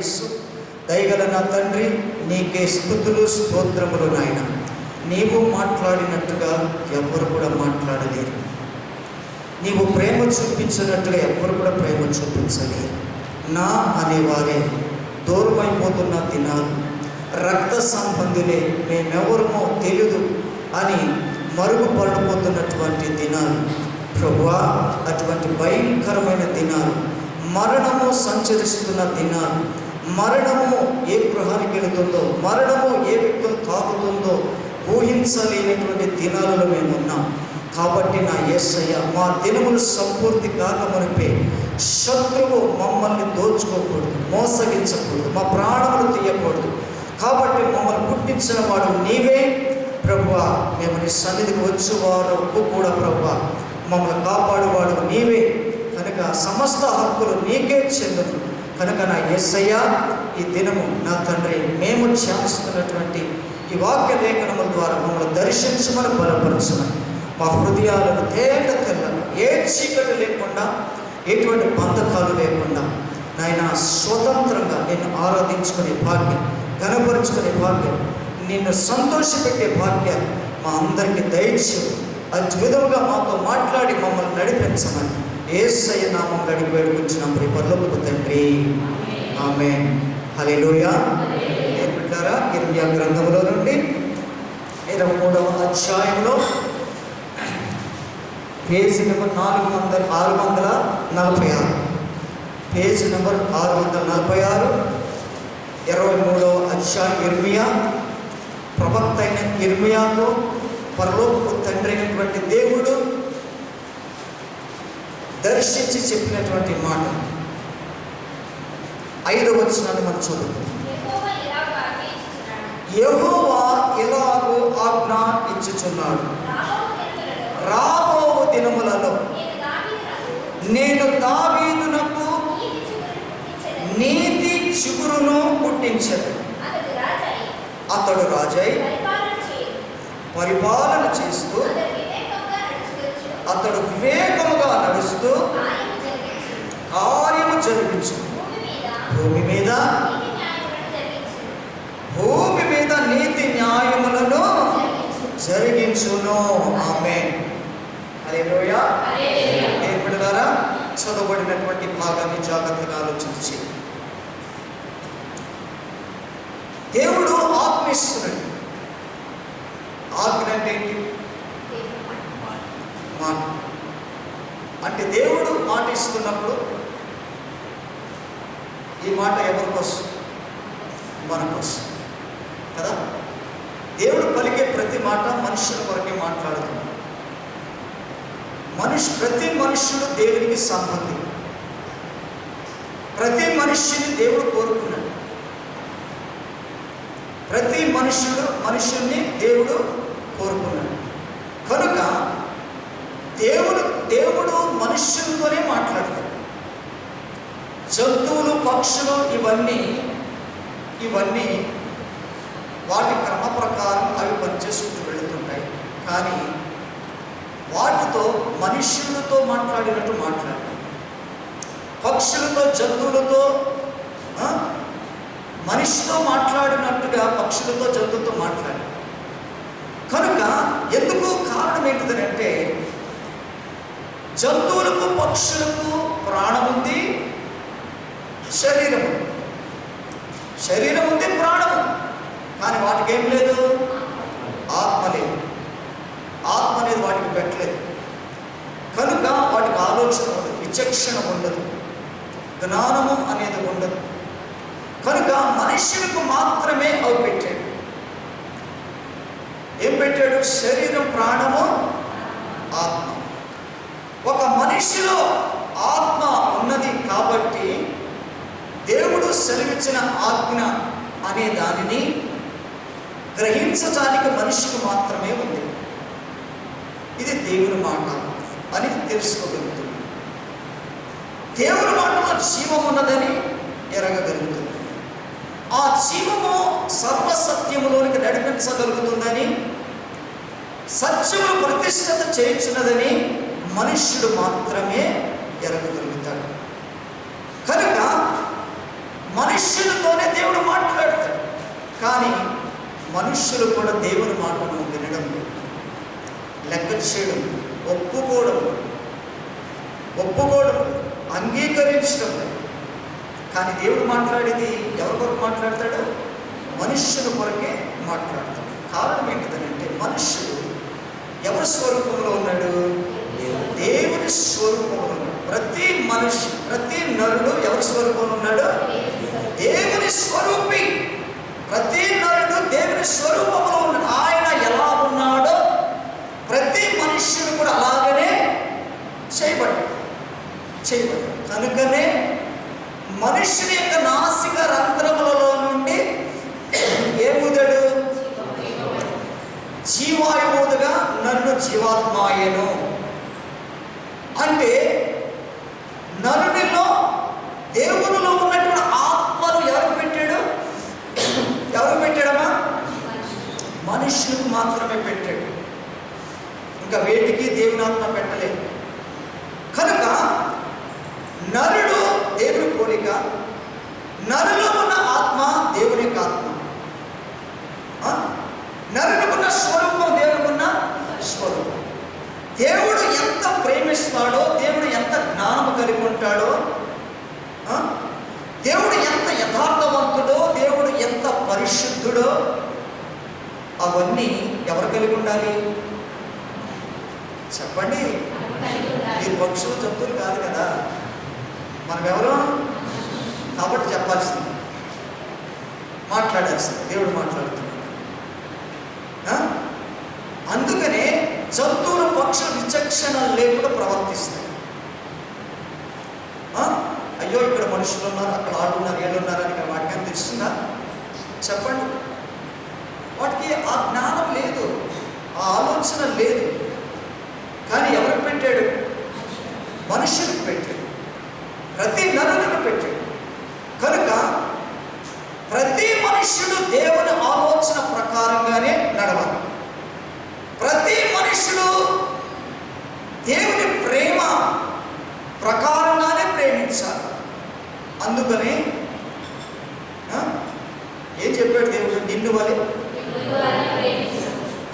యేసు. దయగల నా తండ్రి, నీకే స్తుతులు స్తోత్రములు నాయన. నీవు మాట్లాడినట్టుగా ఎవరు కూడా మాట్లాడలేరు. నీవు ప్రేమ చూపించినట్టుగా ఎవరు కూడా ప్రేమ చూపించలేరు. నా అనేవారే దూరమైపోతున్న దినాలు, రక్త సంబంధులే, మేమెవరమో తెలియదు అని మరుగుపడిపోతున్నటువంటి దినాలు ప్రభువా, అటువంటి భయంకరమైన దినాలు, మరణము సంచరిస్తున్న దినాలు, మరణము ఏ గృహానికి వెళుతుందో, మరణము ఏ వ్యక్తులు తాకుతుందో ఊహించలేనటువంటి దినాలలో మేమున్నాం. కాబట్టి నా యేసయ్య, మా దినములు సంపూర్తి కాకమునిపే శత్రువు మమ్మల్ని దోచుకోకూడదు, మోసగించకూడదు, మా ప్రాణములు తీయకూడదు. కాబట్టి మమ్మల్ని పుట్టించిన వాడు నీవే ప్రభువా. మేము నీ సన్నిధికి వచ్చేవారు కూడా ప్రభువా, మమ్మల్ని కాపాడువాడు నీవే కనుక సమస్త హక్కులు నీకే చెందును. కనుక నా యేసయ్య, ఈ దినము నా తండ్రి మేము ధ్యానిస్తున్నటువంటి ఈ వాక్య లేఖనముల ద్వారా మమ్మల్ని దర్శించమని బలపరచమని, మా హృదయాలను తేట తెల్లను, ఏ చీకటి లేకుండా, ఎటువంటి బంధకాలు లేకుండా నాయన స్వతంత్రంగా నిన్ను ఆరాధించుకునే భాగ్యం, ఘనపరుచుకునే భాగ్యం, నిన్ను సంతోషపెట్టే భాగ్యం మా అందరికీ దయచేయు. అద్భుతంగా మాతో మాట్లాడి మమ్మల్ని నడిపించమని యేసయ్య నామం అడిగి వేడుకుంటున్నాం పరలోకపు తండ్రి, ఆమేన్. హల్లెలూయా. బిడ్డలారా, ఇర్మియా గ్రంథంలో నుండి 23వ అధ్యాయంలో పేజీ నెంబర్ 646, పేజీ నెంబర్ 646, 23వ అధ్యాయం. ఇర్మియా ప్రవక్త అయిన ఇర్మియాకు పరలోకపు తండ్రి అయినటువంటి దేవుడు దర్శించి చెప్పినటువంటి మాట. 5వ వచనాన్ని మనం చదువుతాం. యెహోవా ఎలాగో ఆజ్ఞ ఇచ్చుచున్నాడు, రాబో దినములలో నేను దావీదునకు నీతి చిగురును పుట్టించను. అతడు రాజై పరిపాలన చేస్తూ, అతడు వివేకముగా నడుస్తూ కార్యము జరిగించు. భూమి మీద నీతి న్యాయములను జరిగించును. ఆమేన్. హల్లెలూయా. బిడ్డలారా, చదవబడినటువంటి భాగాన్ని జాగ్రత్తగా ఆలోచించి దేవుడు ఆజ్ఞిస్తున్నాడు. ఆజ్ఞ అంటే ఏంటి? మాట. అంటే దేవుడు మాట ఇస్తున్నప్పుడు ఈ మాట ఎవరి కోసం? మన కోసం కదా. దేవుడు పలికే ప్రతి మాట మనుషుల కొరకే మాట్లాడుతున్నాడు. ప్రతి మనుష్యుడు దేవునికి సంబంధి. ప్రతి మనుష్యుని దేవుడు కోరుకున్నాడు. ప్రతి మనుష్యుని దేవుడు కోరుకున్నాడు. కనుక దేవుడు మనుష్యులతోనే మాట్లాడతాడు. జంతువులు, పక్షులు ఇవన్నీ వాటి క్రమ ప్రకారం అవి పనిచేసుకుంటూ వెళుతుంటాయి. కానీ వాటితో మనుష్యులతో మాట్లాడినట్టు మాట్లాడాలి. పక్షులతో, జంతువులతో, మనిషితో మాట్లాడినట్టుగా పక్షులతో, జంతువులతో మాట్లాడాలి. కనుక ఎందుకు కారణం ఏంటిదంటే, జంతువులకు, పక్షులకు ప్రాణం ఉంది, శరీరం ఉంది, ప్రాణం. కానీ వాటికి ఏం లేదు? ఆత్మ లేదు. ఆత్మ అనేది వాటికి పెట్టలేదు. కనుక వాటికి ఆలోచన ఉండదు, విచక్షణ ఉండదు, జ్ఞానము అనేది ఉండదు. కనుక మనుష్యులకు మాత్రమే అవి పెట్టాడు. ఏం పెట్టాడు? శరీరం, ప్రాణము, ఆత్మ. ఒక మనిషిలో ఆత్మ ఉన్నది కాబట్టి దేవుడు సెలవిచ్చిన ఆజ్ఞ అనే దానిని గ్రహించడానికి మనిషికి మాత్రమే ఉంది. ఇది దేవుని మాట అని తెలుసుకోగలుగుతుంది. దేవుని మాటలో జీవం ఉన్నదని ఎరగగలుగుతుంది. ఆ జీవము సర్వసత్యములోనికి నడిపించగలుగుతుందని, సత్యము ప్రతిష్ఠత చేయించినదని మనుష్యుడు మాత్రమే ఎరగగలుగుతాడు. కనుక మనుష్యుడు కానీ మనుష్యులు కూడా దేవుని మాటను వినడం లేదు, లెక్క చేయడం, ఒప్పుకోవడం, అంగీకరించడం లేదు. కానీ దేవుడు మాట్లాడేది ఎవరి కొరకు మాట్లాడతాడు? మనుష్యుల కొరకే మాట్లాడతాడు. కారణం ఏంటిదనంటే మనుష్యుడు ఎవరి స్వరూపంలో ఉన్నాడు? దేవుని స్వరూపంలో ఉన్నాడు. ప్రతి మనిషి, ప్రతి నరుడు ఎవరి స్వరూపంలో ఉన్నాడు? దేవుని స్వరూపి. ప్రతి నరుడు దేవుని స్వరూపంలో ఉన్నాడు. ఆయన ఎలా ఉన్నాడో ప్రతి మనుష్యుడు కూడా అలాగనే చేయబడ్డాడు. కనుకనే మనుష్యుని యొక్క నాసిక రంధ్రములలో నుండి ఏముదడు? జీవాయువుదుగా నరుడు జీవాత్మాయను. అంటే నరునిలో దేవునిలో ఉన్నటువంటి ఆత్మను ఎవరికి పెట్టాడు? ఎవరు పెట్టాడమ్మా? మనుష్యులకు మాత్రమే పెట్టాడు. ఇంకా వేటికి దేవుని ఆత్మ పెట్టలేదు. కనుక నరుడు దేవుని పోలిక, నరులో ఉన్న ఆత్మ దేవుని యొక్క ఆత్మ. నరుడుకున్న స్వరూపం దేవుడుకున్న స్వరూపం. దేవుడు ఎంత ప్రేమిస్తాడో, దేవుడు ఎంత జ్ఞానము కలిగి ఉంటాడో, దేవుడు ఎంత యథార్థవంతుడో, దేవుడు ఎంత పరిశుద్ధుడో, అవన్నీ ఎవరు కలిగి ఉండాలి? చెప్పండి. మీరు పక్షులు, జంతువులు కాదు కదా, మనం ఎవరు? కాబట్టి చెప్పాల్సింది, మాట్లాడాల్సింది. దేవుడు మాట్లాడుతున్నాడు. అందుకనే జంతువులు, పక్షులు విచక్షణ లేకుండా ప్రవర్తిస్తాయి. అయ్యో ఇక్కడ మనుషులు ఉన్నారు, అక్కడ ఆడు ఉన్నారు, ఏళ్ళు ఉన్నారు అని వాటికి తెలుస్తుందా? చెప్పండి. వాటికి ఆ జ్ఞానం లేదు, ఆ ఆలోచన లేదు. కానీ ఎవరికి పెట్టాడు? మనుషులకు పెట్టాడు, ప్రతి నరులకు పెట్టాడు. కనుక ప్రతి మనుష్యుడు దేవుని ఆలోచన ప్రకారంగానే నడవాలి. ప్రతి మనుష్యుడు దేవుని ప్రేమ ప్రకారంగానే ప్రేమించాలి. అందుకని ఏం చెప్పాడు దేవుడు? నిన్ను వలె.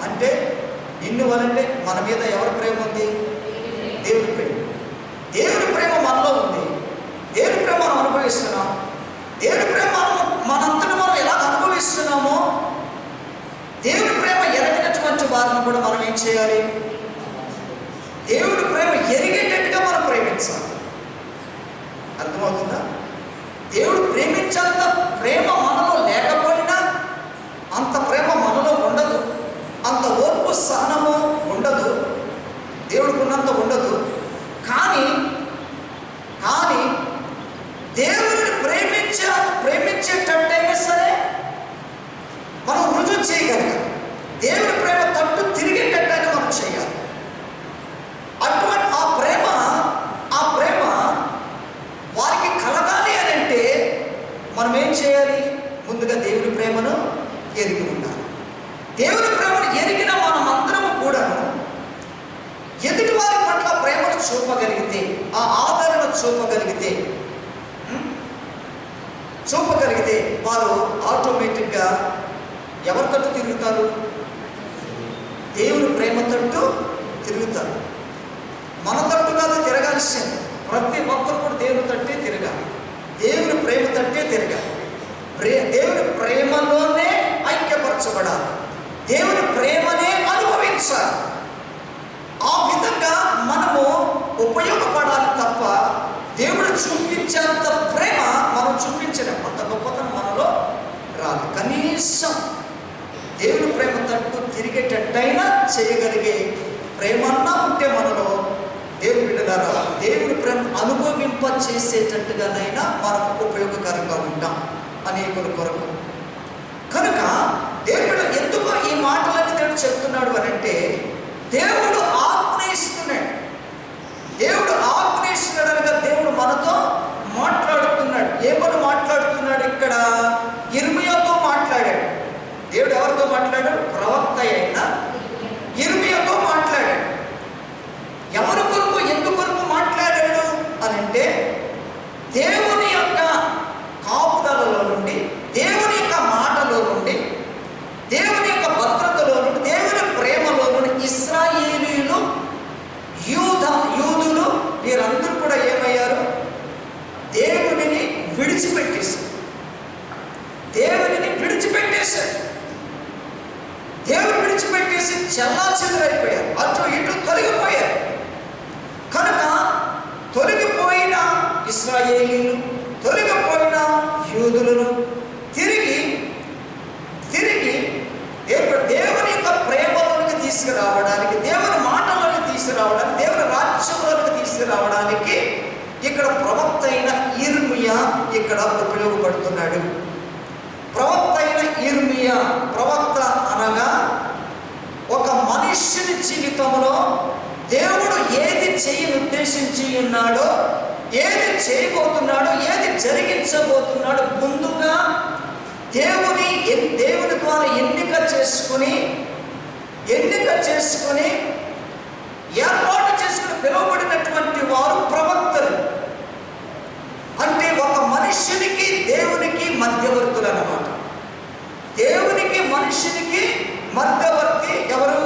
అంటే నిన్ను వలంటే మన మీద ఎవరి ప్రేమ ఉంది? దేవుని ప్రేమ. దేవుని ప్రేమ మనలో ఉంది. దేవుని ప్రేమ మనం అనుభవిస్తున్నాం. దేవుని ప్రేమ మనంతటా మనం ఎలా అనుభవిస్తున్నామో, దేవుని ప్రేమ ఎరగినటువంటి వారిని కూడా మనం ఏం చేయాలి? దేవుడి ప్రేమ ఎరిగేటట్టుగా మనం ప్రేమించాలి. అర్థమవుతుందా? దేవుడు ప్రేమించేంత ప్రేమ మనలో లేకపోయినా అంత ప్రేమ మనలో ఉండదు, అంత ఓర్పు సహనము ఉండదు, దేవుడికి ఉన్నంత ఉండదు. కానీ దేవుడిని ప్రేమించేటట్టయినా సరే మనం రుజువు చేయగలగాలి. దేవుడి ప్రేమ తట్టు తిరిగేటట్టయినా మనం చేయాలి. అటువంటి ఆ ప్రేమ వారికి కలగాలి అని అంటే మనం ఏం చేయాలి? ముందుగా దేవుని ప్రేమను ఎరిగి ఉండాలి. దేవుని ప్రేమను ఎరిగిన మనమందరము కూడా ఎదుటి వారి పట్ల ప్రేమను చూపగలిగితే, ఆ ఆదరణ చూపగలిగితే వారు ఆటోమేటిక్గా ఎవరి తట్టు తిరుగుతారు? దేవుని ప్రేమ తట్టు తిరుగుతారు. మన తట్టు కాదు తిరగాల్సింది. ప్రతి ఒక్కరు కూడా దేవుని తట్టే తిరగాలి, దేవుని ప్రేమ తట్టే తిరగాలి. దేవుని ప్రేమలోనే ఐక్యపరచబడాలి, దేవుని ప్రేమనే అనుభవించాలి. ఆ విధంగా మనము ఉపయోగపడాలి తప్ప దేవుడు చూపించేంత ప్రేమ మనం చూపించలేము. అంత గొప్పతనం మనలో రాదు. కనీసం దేవుని ప్రేమ తట్టు తిరిగేటట్టయినా చేయగలిగే ప్రేమన్నా ఉంటే మనలో దేవుని బిడ్డలారా దేవుని ప్రేమ అనుభవింప చేసేటట్టుగానైనా మనకు ఉపయోగకరంగా ఉంటాం అనేకుల కొరకు. కనుక దేవుడు ఎందుకు ఈ మాటలన్నీ దేవుడు చెప్తున్నాడు అని అంటే, దేవుడు ఆజ్ఞయిస్తున్నాడు. దేవుడు ఆజ్ఞయిస్తున్నాడు అనగా దేవుడు మనతో మాట్లాడుతున్నాడు. ఏమని మాట్లాడుతున్నాడు? ఇక్కడ ఇర్మియాతో మాట్లాడాడు. దేవుడు ఎవరితో మాట్లాడాడు? ప్రవక్త అయిన ఇర్మియాతో మాట్లాడాడు. ఎవరి కొరకు, ఎందుకొరకు మాట్లాడాడు అని అంటే, దేవుని యొక్క కాపుదలలో నుండి, దేవుని యొక్క మాటలో నుండి విడిచిపెట్టేశారు. దేవుడు విడిచిపెట్టేసి చెల్లాచెదురైపోయారు, అటు ఇటు తొలగిపోయారు. కనుక తొలగిపోయిన ఇశ్రాయేలీయులు, తొలగిపోయిన యూదులను తిరిగి దేవుని యొక్క ప్రేమలోనికి తీసుకురావడానికి, దేవుని మాటలోకి తీసుకురావడానికి, దేవుని రాజ్యంలోకి తీసుకురావడానికి ఇక్కడ ప్రవక్త అయిన ఇర్మియా ఇక్కడ ఉపయోగపడుతున్నాడు. ప్రవక్త అయిన ఇర్మియా, ప్రవక్త అనగా ఒక మనుష్యుని జీవితంలో దేవుడు ఏది ఉద్దేశించి ఉన్నాడో, ఏది చేయబోతున్నాడో, ఏది జరిగించబోతున్నాడో ముందుగా దేవుని ద్వారా ఎన్నిక చేసుకుని ఏర్పాటు చేసుకుని పిలువబడినటువంటి వారు ప్రవక్తలు. అంటే ఒక మనుష్యునికి దేవునికి మధ్యవర్తులు అన్నమాట. దేవునికి మనుష్యునికి మధ్యవర్తి ఎవరు?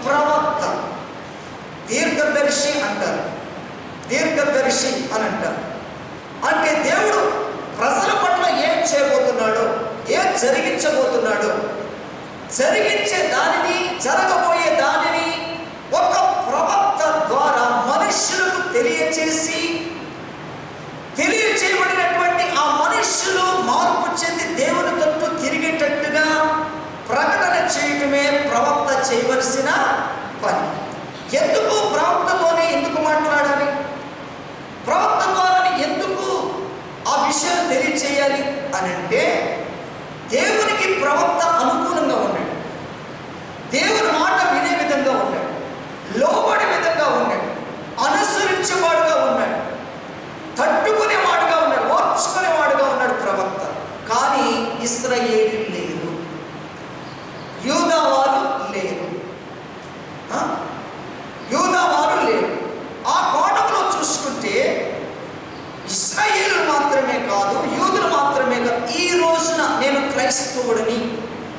ప్రవక్త. దీర్ఘదర్శి అంటారు, దీర్ఘదర్శి అని అంటారు. అంటే దేవుడు ప్రజల పట్ల ఏం చేయబోతున్నాడో, ఏం జరిగించబోతున్నాడో, జరిగించే దానిని, జరగబోయే దానిని ఒక ప్రవక్త ద్వారా మనుష్యులకు తెలియచేయబడినటువంటి ఆ మనుష్యులు మార్పు చెంది దేవుని తట్టు తిరిగేటట్టుగా ప్రకటన చేయటమే ప్రవక్త చేయవలసిన పని. ఎందుకు ప్రవక్తతోనే ఎందుకు మాట్లాడాలి? ప్రవక్త ద్వారా ఎందుకు ఆ విషయాలు తెలియచేయాలి అని అంటే, దేవునికి ప్రవక్త అనుకూలంగా ఉన్నాడు, దేవుని మాట వినే విధంగా ఉన్నాడు, లోబడే విధంగా ఉన్నాడు, అనుసరించేవాడుగా ఉన్నాడు, తట్టుకునేవాడుగా ఉన్నాడు, ఓర్చుకునేవాడుగా ఉన్నాడు ప్రవక్త. కానీ ఇశ్రాయేలీయులు లేరు, యూదా వారు లేరు, ఆ కోణంలో చూసుకుంటే ఇశ్రాయేలు మాత్రమే కాదు, యూదులు మాత్రమే కాదు, ఈ రోజున నేను క్రైస్తవుడిని,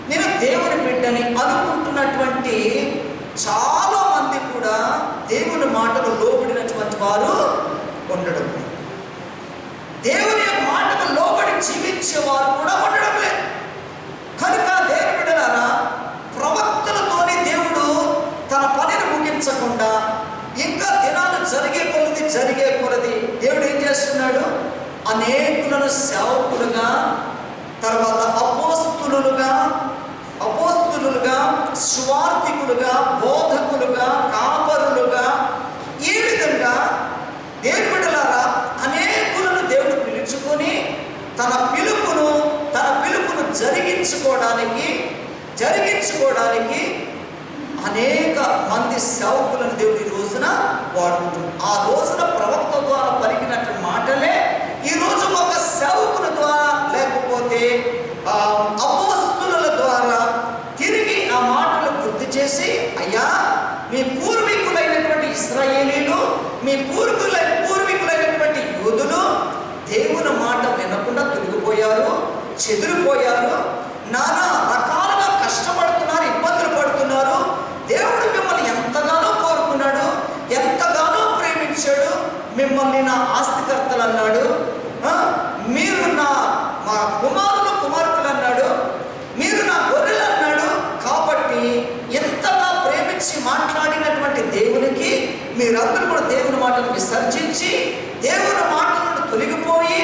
నేను దేవుని బిడ్డని అనుకుంటున్నటువంటి చాలా మంది కూడా దేవుని మాటలు లోబడినటువంటి వారు ఉండడం లేదు. దేవుని మాటకు లోబడి జీవించే వారు కూడా ఉండడం లేదు. కనుక దేవుని బిడ్డలారా, ప్రవక్తలతోనే దేవుడు తన పనిని ముగించకుండా ఇంకా దినాలు జరిగే కొలది దేవుడు ఏం చేస్తున్నాడు? అనేకులను సేవకులుగా, తర్వాత అపోస్తులుగా, సువార్థికులుగా, బోధకులుగా, కాపరులుగా, ఈ విధంగా దేవుని బిడ్డలారా అనేకులను దేవుడు పిలుచుకొని తన పిలుపును జరిగించుకోవడానికి అనేక మంది సేవకులను దేవుడు ఈ రోజున వాడుకుంటున్నాడు. ఆ రోజున ప్రవక్త ద్వారా పలికినట్టు మాటలే ఈ రోజు ఒక సేవకుల ద్వారా, లేకపోతే అపోస్తుల ద్వారా తిరిగి ఆ మాటలు గుర్తు చేసి, అయ్యా మీ పూర్వీకులైనటువంటి ఇశ్రాయేలీలు, మీ పూర్వీకులైనటువంటి యూదులు దేవుని మాట వినకుండా తొలగిపోయారు, చెదిరిపోయారు, నానా రకాలుగా కష్టపడుతున్నారు, ఇబ్బందులు పడుతున్నారు. దేవుడు మిమ్మల్ని ఎంతగానో కోరుకున్నాడు, ఎంతగానో ప్రేమించాడు, మిమ్మల్ని నా ఆస్తికర్తలు అన్నాడు, మీరు మా కుమార్తెలు అన్నాడు, మీరు నా గొర్రెలు అన్నాడు. కాబట్టి ఎంతగా ప్రేమించి మాట్లాడినటువంటి దేవునికి మీరందరూ కూడా దేవుని మాటను విసర్జించి, దేవుని మాటలను తొలగిపోయి,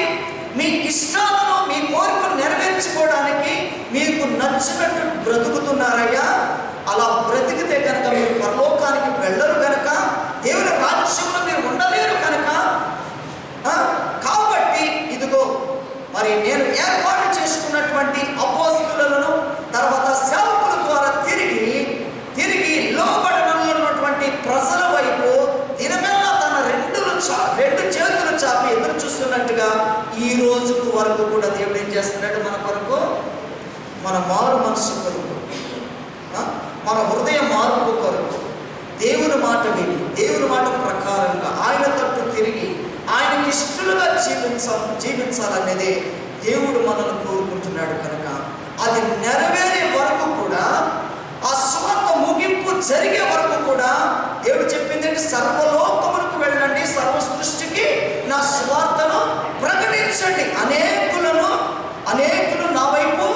మీ ఇష్టాలను, మీ కోరికలు నెరవేర్చుకోవడానికి మీకు నచ్చినట్టు బ్రతుకుతున్నారయ్యా. అలా బ్రతికితే కనుక మీరు పరలోకానికి వెళ్ళరు కనుక, దేవుని రాజ్యంలో మీరు ఉండలేరు కనుక, కాబట్టి ఇదిగో మరి నేను ఏర్పాటు చేసుకున్నటువంటి అపోస్తులను, తర్వాత సేవకుల ద్వారా తిరిగి లోబడనున్నటువంటి ప్రజల వైపు దినమెల్లా తన రెండు చేతులు చాపి ఎదురు చూస్తున్నట్టుగా ఈ రోజు వరకు కూడా దేవుడు ఏం చేస్తున్నాడు? మన కొరకు, మన మారు మనసు కొరకు, మన హృదయ మార్పు కొరకు దేవుని మాట విని, దేవుని మాట ప్రకారంగా ఆయన తట్టు తిరిగి ఆయనకి ఇష్టలుగా జీవించాలనేదే దేవుడు మనల్ని కోరుకుంటున్నాడు. కనుక అది నెరవేరే వరకు కూడా, ఆ సువార్త ముగింపు జరిగే వరకు కూడా దేవుడు చెప్పింది ఏంటి? సర్వలోకములకు వెళ్ళండి, సర్వ సృష్టికి నా సువార్తను ప్రకటించండి, అనేకులు నా వైపు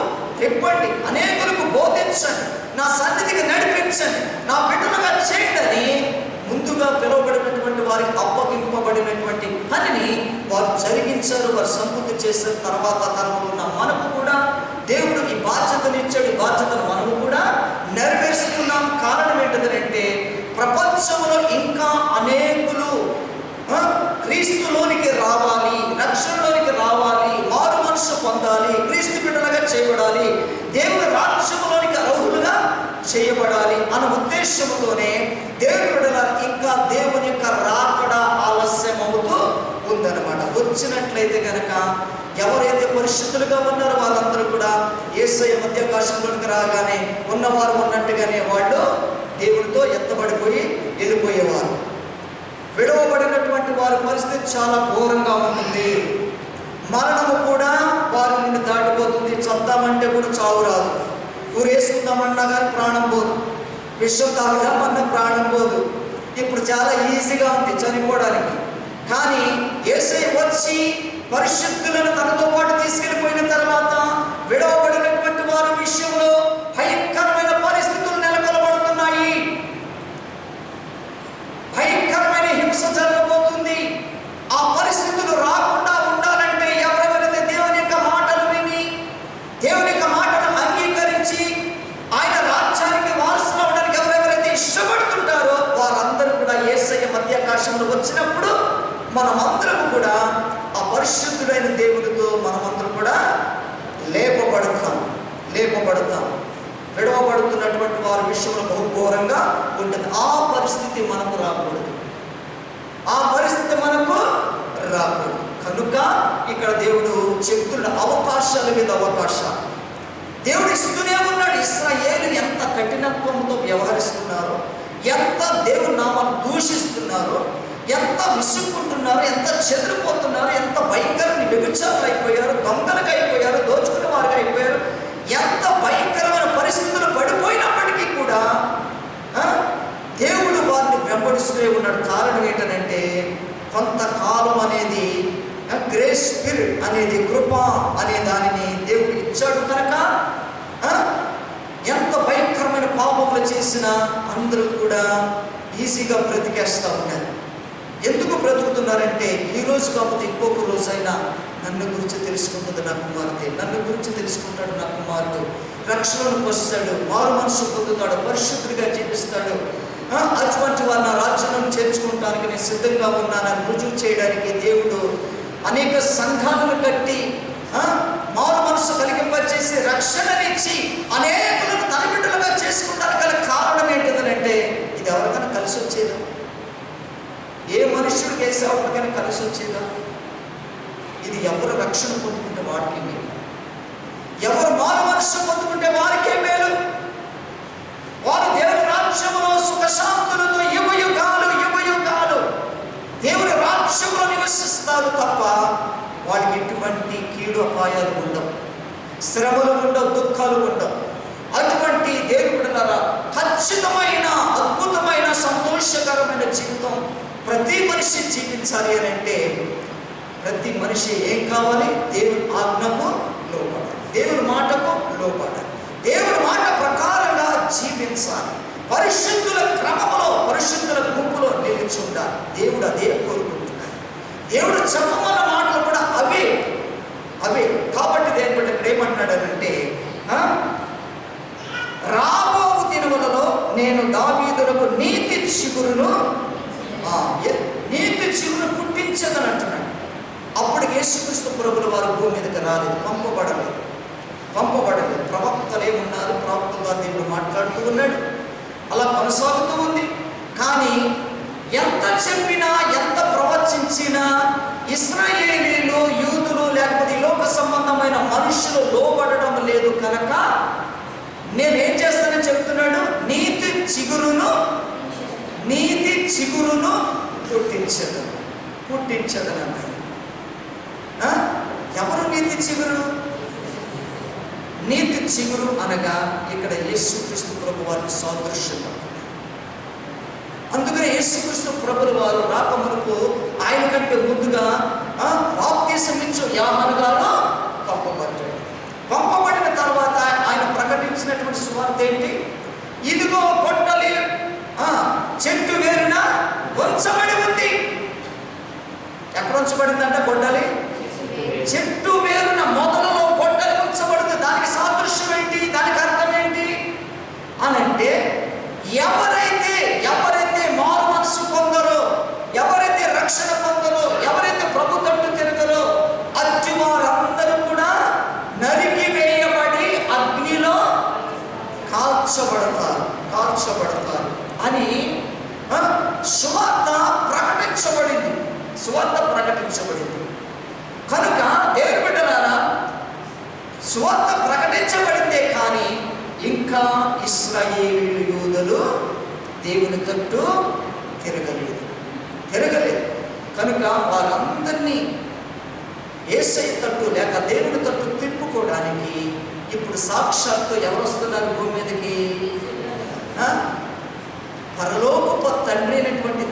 తిప్పండి. అనేకులకు బోధించండి, నా సన్నిధికి నడిపించండి, నా బిడ్డలుగా చేయండి అని ముందుగా పిలువబడినటువంటి వారికి అప్పగింపబడినటువంటి పనిని వారు జరిగించారు, వారు సంపూర్తి చేసిన తర్వాత తరంలో ఉన్న మనకు కూడా దేవుడు ఈ బాధ్యతను ఇచ్చాడు. ఈ బాధ్యతను మనము కూడా నెరవేరుస్తున్నాం. కారణం ఏంటంటే ప్రపంచంలో ఇంకా అనేకులు క్రీస్తులోనికి రావాలి, రక్షణలోనికి రావాలి, మారు మనసు పొందాలి, క్రీస్తు బిడ్డలుగా చేయబడాలి, దేవుని రాజ్యంలోనికి అర్హులుగా చేయబడాలి అన్న ఉద్దేశంతోనే దేవుని బిడ్డల ఇంకా దేవుని యొక్క రాకడ ఆలస్యం అవుతూ ఉందన్నమాట. వచ్చినట్లయితే కనుక ఎవరైతే పరిశుద్ధులుగా ఉన్నారో వాళ్ళందరూ కూడా యేసయ్య మధ్యాకాశంలోనికి రాగానే ఉన్నవారు ఉన్నట్టుగానే వాళ్ళు దేవునితో ఎత్తబడిపోయి వెళ్ళిపోయేవారు. విడవబడినటువంటి వారి పరిస్థితి చాలా ఘోరంగా ఉంటుంది. మరణము కూడా వారి నుండి దాటిపోతుంది. చద్దామంటే కూడా చావు రాదు. ఊరేసుకుందామన్నా కానీ ప్రాణం పోదు, విషం తాగుదామన్నా ప్రాణం పోదు. ఇప్పుడు చాలా ఈజీగా ఉంది చనిపోవడానికి. కానీ యేసయ్య వచ్చి పరిశుద్ధులను తనతో పాటు తీసుకెళ్ళిపోయిన తర్వాత విడవబడినటువంటి వారి విషయంలో భయంకరమైన పరిస్థితులు నెలకొల్పబడుతున్నాయి. భయంకరమైన హింస జరగబోతుంది. ఆ పరిస్థితులు రాకుండా ఉండాలంటే ఎవరెవరైతే దేవుని యొక్క మాటలు విని దేవుని యొక్క మాటను అంగీకరించి ఆయన రాజ్యానికి వారసులు అవడానికి ఎవరెవరైతే ఇష్టపడుతుంటారో వారందరూ కూడా యేసయ్య మధ్యాకాశంలో వచ్చినప్పుడు మనమందరం కూడా ఆ పరిశుద్ధుడైన దేవునితో మనమందరం కూడా లేపబడతాం. విడవబడుతున్నటువంటి వారి విషయంలో బహుఘోరంగా ఉంటుంది. ఆ పరిస్థితి మనకు రాకూడదు. కనుక ఇక్కడ దేవుడు చెప్తున్న అవకాశాల మీద అవకాశాలు దేవుడు ఇస్తూనే ఉన్నాడు. ఇశ్రాయేలు ఎంత కఠినత్వంతో వ్యవహరిస్తున్నారో, ఎంత దేవుని నామాన్ని దూషిస్తున్నారో, ఎంత విసుక్కుంటున్నారు, ఎంత చెదిరిపోతున్నారు, ఎంత భయంకరమైన వ్యభిచారులు అయిపోయారు, దొంగలకు అయిపోయారు, దోచుకునే వారికి అయిపోయారు, ఎంత భయంకరమైన పరిస్థితులు పడిపోయినప్పటికీ కూడా దేవుడు వారిని వెంబడిస్తూనే ఉన్నాడు. కారణం ఏంటంటే కొంతకాలం అనేది గ్రేస్ పీరియడ్ అనేది, కృప అనే దానిని దేవుడు ఇచ్చాడు. కనుక ఎంత భయంకరమైన పాపములు చేసినా అందరూ కూడా ఈజీగా బ్రతికేస్తూ ఉన్నారు. ఎందుకు బ్రతుకుతున్నారంటే ఈ రోజు కాకపోతే ఇంకొక రోజైనా నన్ను గురించి తెలుసుకుంటుంది నా కుమార్తె, నన్ను గురించి తెలుసుకుంటాడు నా కుమారుడు, రక్షణకు వస్తాడు, మారు మనసు పొందుతాడు, పరిశుద్ధుడిగా జీవిస్తాడు, అటువంటి వారు నా రాజ్యాన్ని చేర్చుకోవడానికి నేను సిద్ధంగా ఉన్నానని రుజువు చేయడానికి దేవుడు అనేక సంఘాలను కట్టి మారు మనసు కలిగింపచేసి రక్షణనిచ్చి అనేకులను తన బిడ్డలుగా చేసుకుంటానికి గల కారణం ఏంటిదనంటే ఇది ఎవరికైనా కలిసి వచ్చేదా? ఏ మనుష్యుడికి ఏ సేవకుడికైనా కలిసి వచ్చేదా? ఇది ఎవరు రక్షణ పొందుకుంటే వాడికి మేలు, ఎవరు మారు మనసు పొందుకుంటే వారికే మేలు. వారు దేవుని రాజ్యంలో సుఖశాంతులతో యుగయుగాలు దేవుని రాజ్యంలో నివసిస్తారు తప్ప వాడికి ఎటువంటి కీడు అపాయాలు ఉండవు, శ్రమలు ఉండవు, దుఃఖాలు ఉండవు. అటువంటి దేవుడు ఖచ్చితమైన అద్భుతమైన సంతోషకరమైన జీవితం ప్రతి మనిషి జీవించాలి అని అంటే ప్రతి మనిషి ఏం కావాలి? దేవుని ఆజ్ఞకు లోపడాలి, దేవుని మాటకు లోపడాలి, దేవుని మాట ప్రకారంగా జీవించాలి, పరిశుద్ధుల క్రమంలో పరిశుద్ధుల గుంపులో నిలిచి ఉండాలి. దేవుడు అదే కోరుకుంటున్నాడు. దేవుడు చెప్పమన్న మాటలు కూడా అవే. కాబట్టి దేని బట్టి ఇక్కడ ఏమంటున్నాడంటే రాబో దినములలో నేను దావీదులకు నీతి చిగురును పుట్టించదని అంటున్నాడు. అప్పుడు యేసుక్రీస్తు ప్రభువుల వారు భూమి మీదకి రాలేదు, పంపబడలేదు. ప్రవక్తలు ఏమున్నారు, ప్రవక్తగా దేవుడు మాట్లాడుతూ ఉన్నాడు, అలా కొనసాగుతూ ఉంది. కానీ ఎంత చెప్పినా ఎంత ప్రవచించినా ఇశ్రాయేలీలు, యూదులు లేకపోతే లోక సంబంధమైన మనుషులు లోబడడం లేదు. కనుక నేనేం చేస్తానని చెప్తున్నాడు, నీతి చిగురును పుట్టించదని అన్నాడు. ఎవరు నీతి చిగురు? నీతి చిగురు అనగా ఇక్కడ యేసుక్రీస్తు ప్రభు వారిని సాదృశ్యంగా. అందుకనే యేసుక్రీస్తు ప్రభుల వారు రాకమునుపు ఆయన కంటే ముందుగా బాప్తిసం ఇచ్చు యోహాను గారు పంపబడ్డాడు. పంపబడిన తర్వాత ఆయన ప్రకటించినటువంటి సువార్త ఏంటి? ఇదిగో గొడ్డలి చెట్టు వేరున ఉంచబడి ఉంది. ఎక్కడ ఉంచబడిందంటే గొడ్డలి చెట్టు వేరున మొదలలో గొడ్డలి ఉంచబడింది. దానికి సాదృశ్యం ఏంటి? దానికి అర్థం ఏంటి అని అంటే, ఎవరైతే మారు మనసు పొందరో, ఎవరైతే రక్షణ పొందరో, ఎవరైతే ప్రభు తట్టు తిరగరో అట్టి వారందరూ కూడా నరికి వేయబడి అగ్నిలో కాల్చబడతారు అని సువార్త ప్రకటించబడింది. కనుక దేవుని బిడ్డలారా, సువార్త ప్రకటించబడిందే కానీ ఇంకా ఇశ్రాయేలు యూదులు దేవుని తట్టు తిరగలేదు. కనుక వారందరినీ యేసయ్య తట్టు లేక దేవుని తట్టు తిప్పుకోవడానికి ఇప్పుడు సాక్షాత్తు ఎవరు వస్తున్నారు భూమి మీదకి? పరలోకపు తండ్రి అయినటువంటి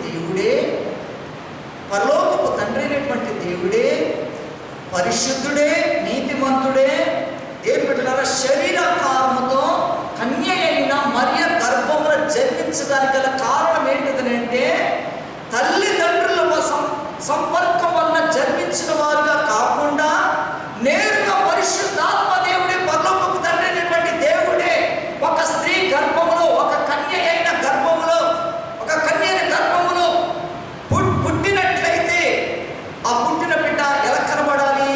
దేవుడే, పరిశుద్ధుడే, నీతిమంతుడే, దేవుని బిడ్డలారా, శరీరకారముతో కన్య అయిన మరియ గర్భమున జన్మించడానికి గల కారణం ఏంటిదనంటే, తల్లిదండ్రుల సంపర్కం వలన జన్మించిన వారుగా కాకుండా నేరుగా పరిశుద్ధాత్మ దేవుడే, పరలోకపు తండ్రి అయినటువంటి దేవుడే ఒక స్త్రీ గర్భములో, ఒక కన్య అయిన గర్భములో పుట్టినట్లయితే ఆ పుట్టిన బిడ్డ ఎలా కనబడాలి?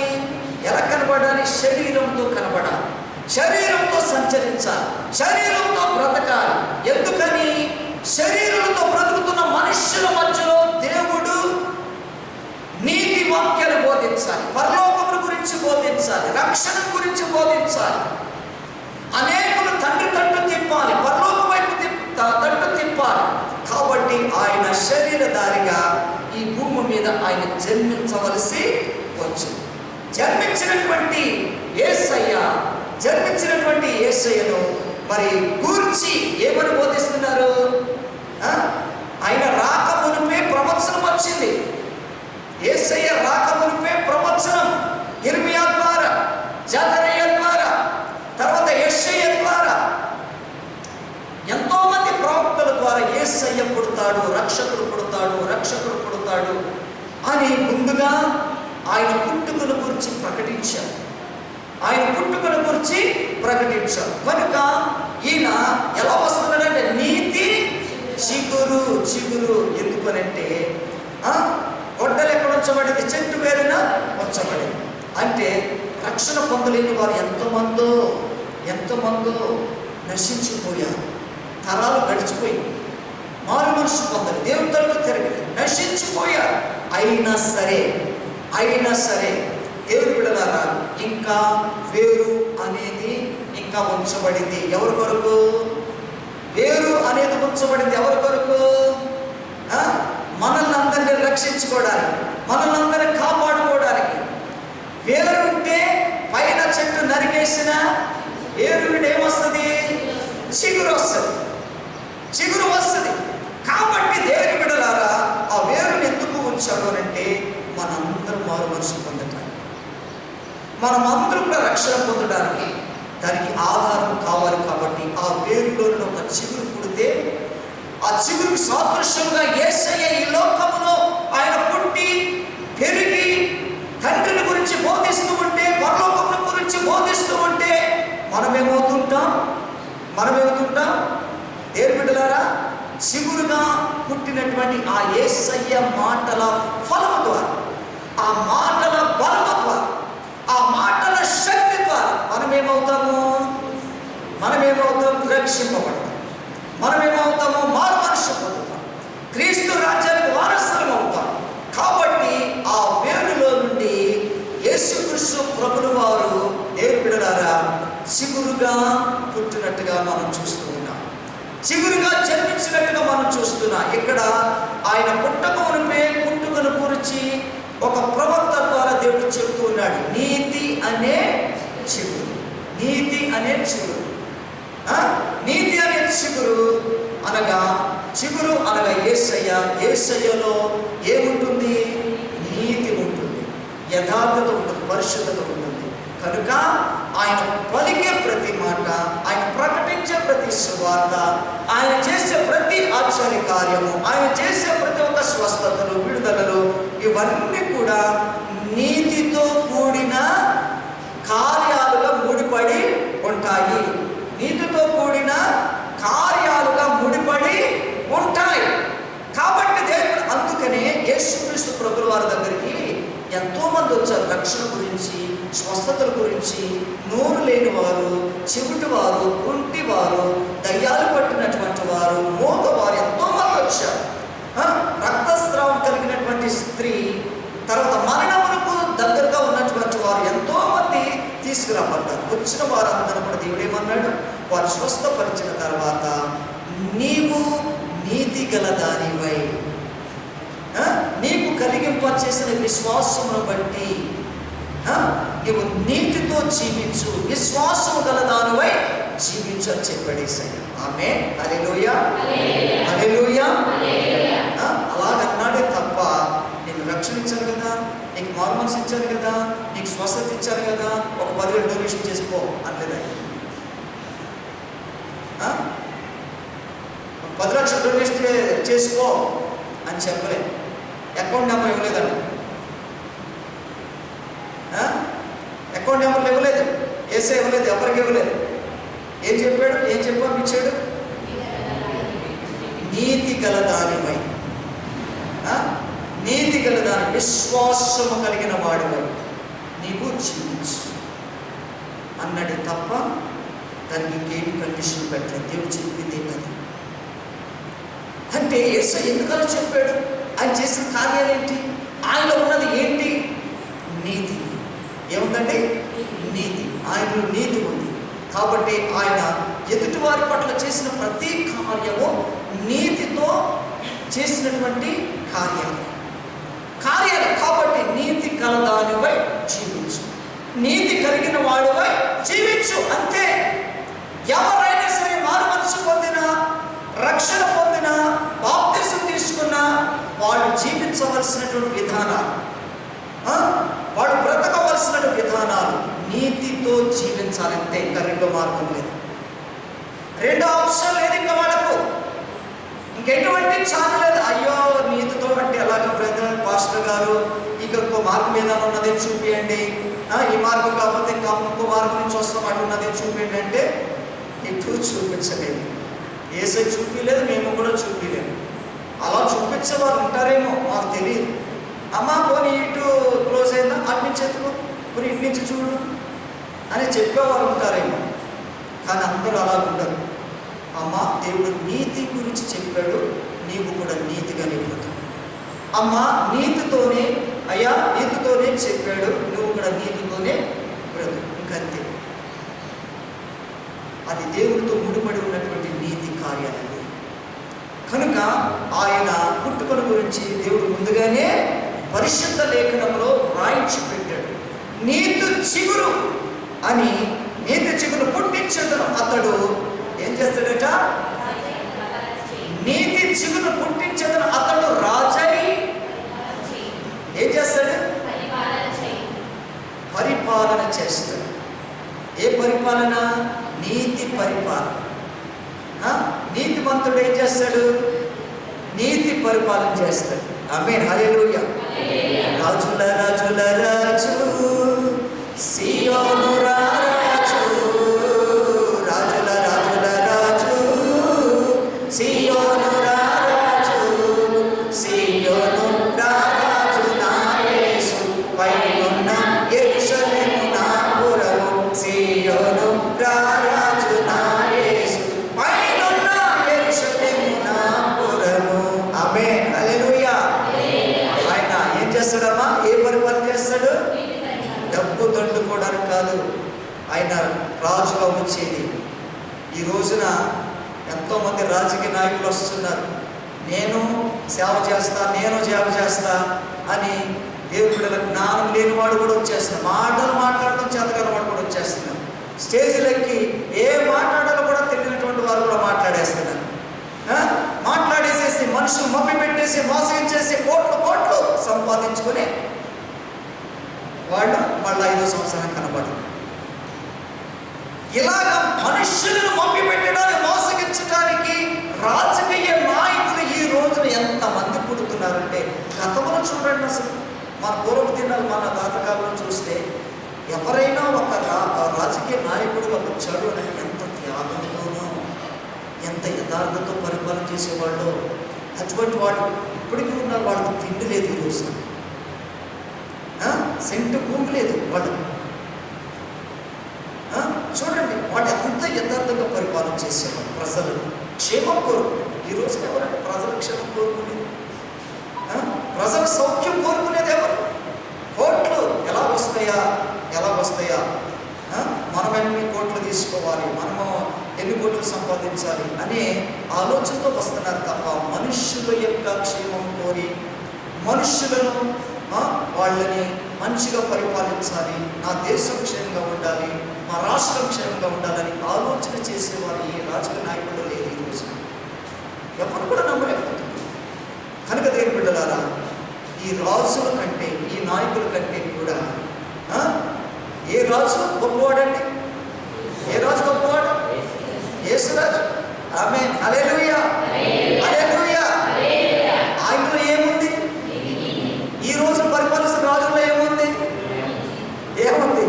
శరీరంతో సంచరించాలి, శరీరంతో బ్రతకాలి. ఎందుకని? శరీరంతో బ్రతుకుతున్న మనుష్యుల మధ్యలో దేవుడు నీతి వాక్యాలు బోధించాలి, పరలోకముల గురించి బోధించాలి, రక్షణ గురించి బోధించాలి. అనేకులు తండ్రి తట్టు తిప్పాలి, పరలోక వైపు తట్టు తిప్పాలి. కాబట్టి ఆయన శరీరధారిగా ఈ భూమి మీద ఆయన జన్మించవలసి వచ్చింది. జన్మించినటువంటి యేసయ్యను మరి గూర్చి ఏమని బోధిస్తున్నారు? ఆయన రాక మునిపే ప్రవచనం వచ్చింది. యేసయ్య రాక మునిపే ప్రవచనం ఇర్మియా ద్వారా, జకరియా ద్వారా, తర్వాత యెషయా ద్వారా, ఎంతో మంది ప్రవక్తల ద్వారా యేసయ్య పుడతాడు, రక్షకుడు పుడతాడు అని ముందుగా ఆయన పుట్టుకను గురించి ప్రకటించారు. కనుక ఈయన ఎలా వస్తున్నాడంటే నీతి చిగురు. ఎందుకనంటే గొడ్డలు ఎక్కడ ఉంచబడింది? చెట్టు వేరున ఉంచబడింది. అంటే రక్షణ పొందలేని వారు ఎంతమందో నశించిపోయారు. తరాలు గడిచిపోయి మారు మనసు పొందరు, దేవుని తట్టు తిరగలేదు, నశించిపోయారు. అయినా సరే దేవుని బిడ్డలారా, ఇంకా వేరు అనేది ఇంకా ఉంచబడింది. ఎవరి కొరకు? వేరు అనేది ఉంచబడింది. ఎవరి కొరకు? మనల్ని అందరినీ రక్షించుకోవడానికి, మనల్ని అందరినీ కాపాడుకోవడానికి. వేరుంటే పైన చెట్టు నరికేసిన వేరు నుండి ఏమొస్తుంది? చిగురు వస్తుంది. కాబట్టి దేవుని బిడ్డలారా, ఆ వేరుని ఎందుకు ఉంచాడు అంటే మనందరం మారు మనసు పొందటానికి, మనమందరం కూడా రక్షణ పొందడానికి దానికి ఆధారం కావాలి. కాబట్టి ఆ వేరులో ఒక చిగురు పుడితే ఆ చిగురుకు సాదృశ్యంగా యేసయ్య ఈ లోకములో ఆయన పుట్టి పెరిగి తండ్రిని గురించి బోధిస్తూ ఉంటే, పరలోకముల గురించి బోధిస్తూ ఉంటే మనమేమవుతుంటాం? దేవుని బిడ్డలారా, చిగురుగా పుట్టినటువంటి ఆ యేసయ్య మాటల ఫలము ద్వారా, ఆ మాటల బలము ద్వారా, ఆ మాటల శక్తి ద్వారా మనమేమవుతాము? రక్షింపబడతాం. మనమేమవుతాము? మారు మనసు పొందుతాం, క్రీస్తు రాజ్యానికి వారసులం అవుతాం. కాబట్టి ఆ వేరులో నుండి యేసుక్రీస్తు ప్రభువు వారు దేవుని బిడ్డలారా చిగురుగా పుట్టినట్టుగా మనం చూస్తున్నాం, చిగురుగా జన్మించినట్టుగా మనం చూస్తున్నాం. ఇక్కడ ఆయన పుట్టుకను గురించి ఒక ప్రవక్త ద్వారా దేవుడు చెబుతూ ఉన్నాడు. నీతి అనే చిగురు అనగా యేసయ్యలో ఏముంటుంది? నీతి ఉంటుంది, యథార్థత ఉంటుంది, పరిశుద్ధత ఉంటుంది. కనుక ఆయన పలికే ప్రతి మాట, ఆయన సువార్త, ఆయన చేసే ప్రతి ఆశ్చర్య కార్యము, ఆయన చేసే ప్రతి ఒక్క స్వస్థతలు, విడుదలలు, ఇవన్నీ కూడా నీతితో కూడిన కార్యాలుగా ముడిపడి ఉంటాయి. నీతితో కూడిన కార్యాలుగా ముడిపడి ఉంటాయి. కాబట్టి దేవుడు అందుకనే యేసుక్రీస్తు ప్రభుల వారి దగ్గరికి ఎంతోమంది వచ్చారు. రక్షణ గురించి, స్వస్థతల గురించి, నోరు లేని వారు, చెవిటి వారు, కుంటి వారు, దయ్యాలు పట్టినటువంటి వారు, మోగవారు ఎంతోమంది వచ్చారు. రక్తస్రావం కలిగినటువంటి స్త్రీ, తర్వాత మరణమునకు దగ్గరగా ఉన్నటువంటి వారు ఎంతోమంది తీసుకురాబడ్డారు. వచ్చిన వారందరూ కూడా దేవుడు ఏమన్నాడు, వారు స్వస్థపరిచిన తర్వాత నీవు నీతి గల దానివై, నీకు కలిగింపచేసిన విశ్వాసమును బట్టి నీవు నీతితో జీవించు, విశ్వాసము గల దానివై జీవించు అని చెప్పాడు యేసయ్య. ఆమేన్, హల్లెలూయా, హల్లెలూయా. అలాగన్నాడే తప్ప నీకు రక్షణ ఇచ్చాను కదా, నీకు మారుమనసు ఇచ్చాను కదా, నీకు స్వస్థత ఇచ్చాను కదా, ఒక 10,000 డొనేషన్ చేసుకో అనలేదా? 10 లక్షలు డొనేషన్ చేసుకో అని చెప్పలేదు. అకౌంట్ నెంబర్ ఇవ్వలేదండి, అకౌంట్ నెంబర్లు ఇవ్వలేదు, ఏసే ఇవ్వలేదు, ఎవరికి ఇవ్వలేదు. ఏం చెప్పాడు, ఏం చెప్పాడు? నీతి గల దానిపై, నీతి గల దాని విశ్వాసము కలిగిన వాడివై నీవు జీవించు అన్నాడు తప్ప దానికి ఇంకేమి కండిషన్ పెట్టలేదు. దేవుడు చెప్పింది అది. అంటే యేసయ్య ఎందుకలా చెప్పాడు? ఆయన చేసిన కార్యాలు ఏంటి? ఆయనలో ఉన్నది ఏంటి? నీతి. ఏముందండి? నీతి. ఆయనలో నీతి ఉంది. కాబట్టి ఆయన ఎదుటి వారి పట్ల చేసిన ప్రతి కార్యము నీతితో చేసినటువంటి కార్యాలు. కాబట్టి నీతి కలదానివై జీవించు, నీతి కలిగిన వాడివై జీవించు, అంతే. ఎవరైనా సరే మారు మనసు పొందినా, రక్షణ పొందినా, బాప్తిసం తీసుకున్నా వాళ్ళు జీవించవలసినటువంటి విధానాలు, వాళ్ళు బ్రతకవలసిన విధానాలు నీతితో జీవించాలంటే ఇంకా రెండో మార్గం లేదు, రెండో ఆప్షన్ లేదు. ఇంకా వాళ్ళకు ఇంకెటువంటి ఛానల్ లేదు. అయ్యో నీతితో అంటే ఎలాగ బ్రదర్, పాస్టర్ గారు ఇక ఇంకో మార్గం ఏదైనా ఉన్నది చూపియండి, ఈ మార్గం కాకపోతే ఇంకా ఇంకో మార్గం నుంచి వస్తాం, అటు ఉన్నది చూపియండి అంటే ఇటు చూపించలేదు. ఏసై చూపించలేదు, మేము కూడా చూపించలేము. అలా చూపించేవారు ఉంటారేమో మాకు తెలియదు. అమ్మ పోనీ ఇటు క్లోజ్ అయిందా, అటు నుంచి ఎత్తుకో, పోనీ ఇటు నుంచి చూడు అని చెప్పేవారు ఉంటారేమో. కానీ అందరూ అలా ఉండరు. అమ్మ దేవుడు నీతి గురించి చెప్పాడు, నీవు కూడా నీతిగా నిలుపుతావు. అమ్మ నీతితోనే, అయ్యా నీతితోనే చెప్పాడు, నువ్వు కూడా నీతితోనే బ్రతుకు. ఇంకంతే. అది దేవుడితో ముడిపడి ఉన్నటువంటి నీతి కార్యాలండి. కనుక ఆయన పుట్టుకను గురించి దేవుడు ముందుగానే పరిశుద్ధ లేఖనంలో రాయించి పెట్టాడు. నీతి చిగురు అని, నీతి చిగురు పుట్టించేదను అతడు ఏం చేస్తాడట? నీతి చిగురు పుట్టించేదను అతడు రాజై ఏం చేస్తాడు? పరిపాలన చేస్తాడు. ఏ పరిపాలన? నీతి పరిపాలన. నీతిమంతుడు ఏం చేస్తాడు? నీతి పరిపాలన చేస్తాడు. ఆమేన్, హల్లెలూయా. రాజుల రాజుల రాజు, సియోను రాజు, రాజుల రాజుల రాజు, సియోను రాజు, సియోను రాజు నా యేసు, పైనున్న యెరూషలేము నా పురము, సియోను రాజు నా యేసు, పైనున్న యెరూషలేము నా పురము. ఆమేన్, హల్లెలూయా. ఆయన ఏం చేస్తాడమ్మా? ఏ పరిపాలన చేస్తాడు? డబ్బు దండుకోవడానికి కాదు ఆయన రాజుగా వచ్చేది. ఈ రోజున ఎంతోమంది రాజకీయ నాయకులు వస్తున్నారు, నేను సేవ చేస్తా, నేను సేవ చేస్తా అని. దేవుడి జ్ఞానం లేనివాడు కూడా వచ్చేస్తున్నాడు. మాటలు మాట్లాడటం చేతగలవాడు కూడా వచ్చేస్తున్నాడు. స్టేజ్లకి ఏ మాట్లాడాలో కూడా తెలియనటువంటి వారు కూడా మాట్లాడేస్తున్నారు. మాట్లాడేసేసి మనుషులు మభ్య పెట్టేసి మోసం చేసి కోట్లు సంపాదించుకొని వాళ్ళు మళ్ళీ 5వ సంవత్సరం కనబడరు. ఇలాగ మనుషులను మభ్య పెట్టడానికి, మోసం రాజకీయ నాయకులు ఈ రోజున ఎంతమంది పుడుతున్నారంటే, గతంలో చూడండి, అసలు మన పూర్వ దినాలు మన తాతకాలంలో చూస్తే ఎవరైనా ఒక రాజకీయ నాయకుడుగా వచ్చాడు అని ఎంత త్యాగంతోనో ఎంత యథార్థతో పరిపాలన చేసేవాళ్ళు. అటువంటి వాడు ఇప్పటికీ ఉన్నారు. వాళ్ళకి తిండి లేదు, ఈరోజు సెంటు భూమి లేదు వాళ్ళు. చూడండి, వాడు ఎంత యథార్థంగా పరిపాలన చేసేవాడు. ప్రజలు క్షేమం కోరుకునేది. ఈ రోజున ఎవరంటే ప్రజల క్షేమం కోరుకునేది? ప్రజల సౌఖ్యం కోరుకునేది ఎవరు? కోట్లు ఎలా వస్తాయా, ఎలా వస్తాయా, మనం ఎన్ని కోట్లు తీసుకోవాలి, మనము ఎన్ని కోట్లు సంపాదించాలి అనే ఆలోచనతో వస్తున్నారు తప్ప మనుష్యుల యొక్క క్షేమం కోరి, మనుష్యులను వాళ్ళని మంచిగా పరిపాలించాలి, నా దేశం క్షేమంగా ఉండాలి, మా రాష్ట్రం క్షేమంగా ఉండాలని ఆలోచన చేసేవారు ఈ రాజకీయ నాయకులు లేదు ఈ రోజు. ఎవరు కూడా నమ్మలేకపోతున్నారు. కనుక దేవుని బిడ్డలారా, ఈ రాజుల కంటే, ఈ నాయకుల కంటే కూడా ఏ రాజు గొప్పవాడండి? ఏ రాజు గొప్పవాడు? యేసురాజు. ఆమేన్, హల్లెలూయా, హల్లెలూయా. ఆయనలో ఏముంది? ఈ రోజు పరిపాలిస్తున్న రాజుల్లో ఏముంది? ఏముంది?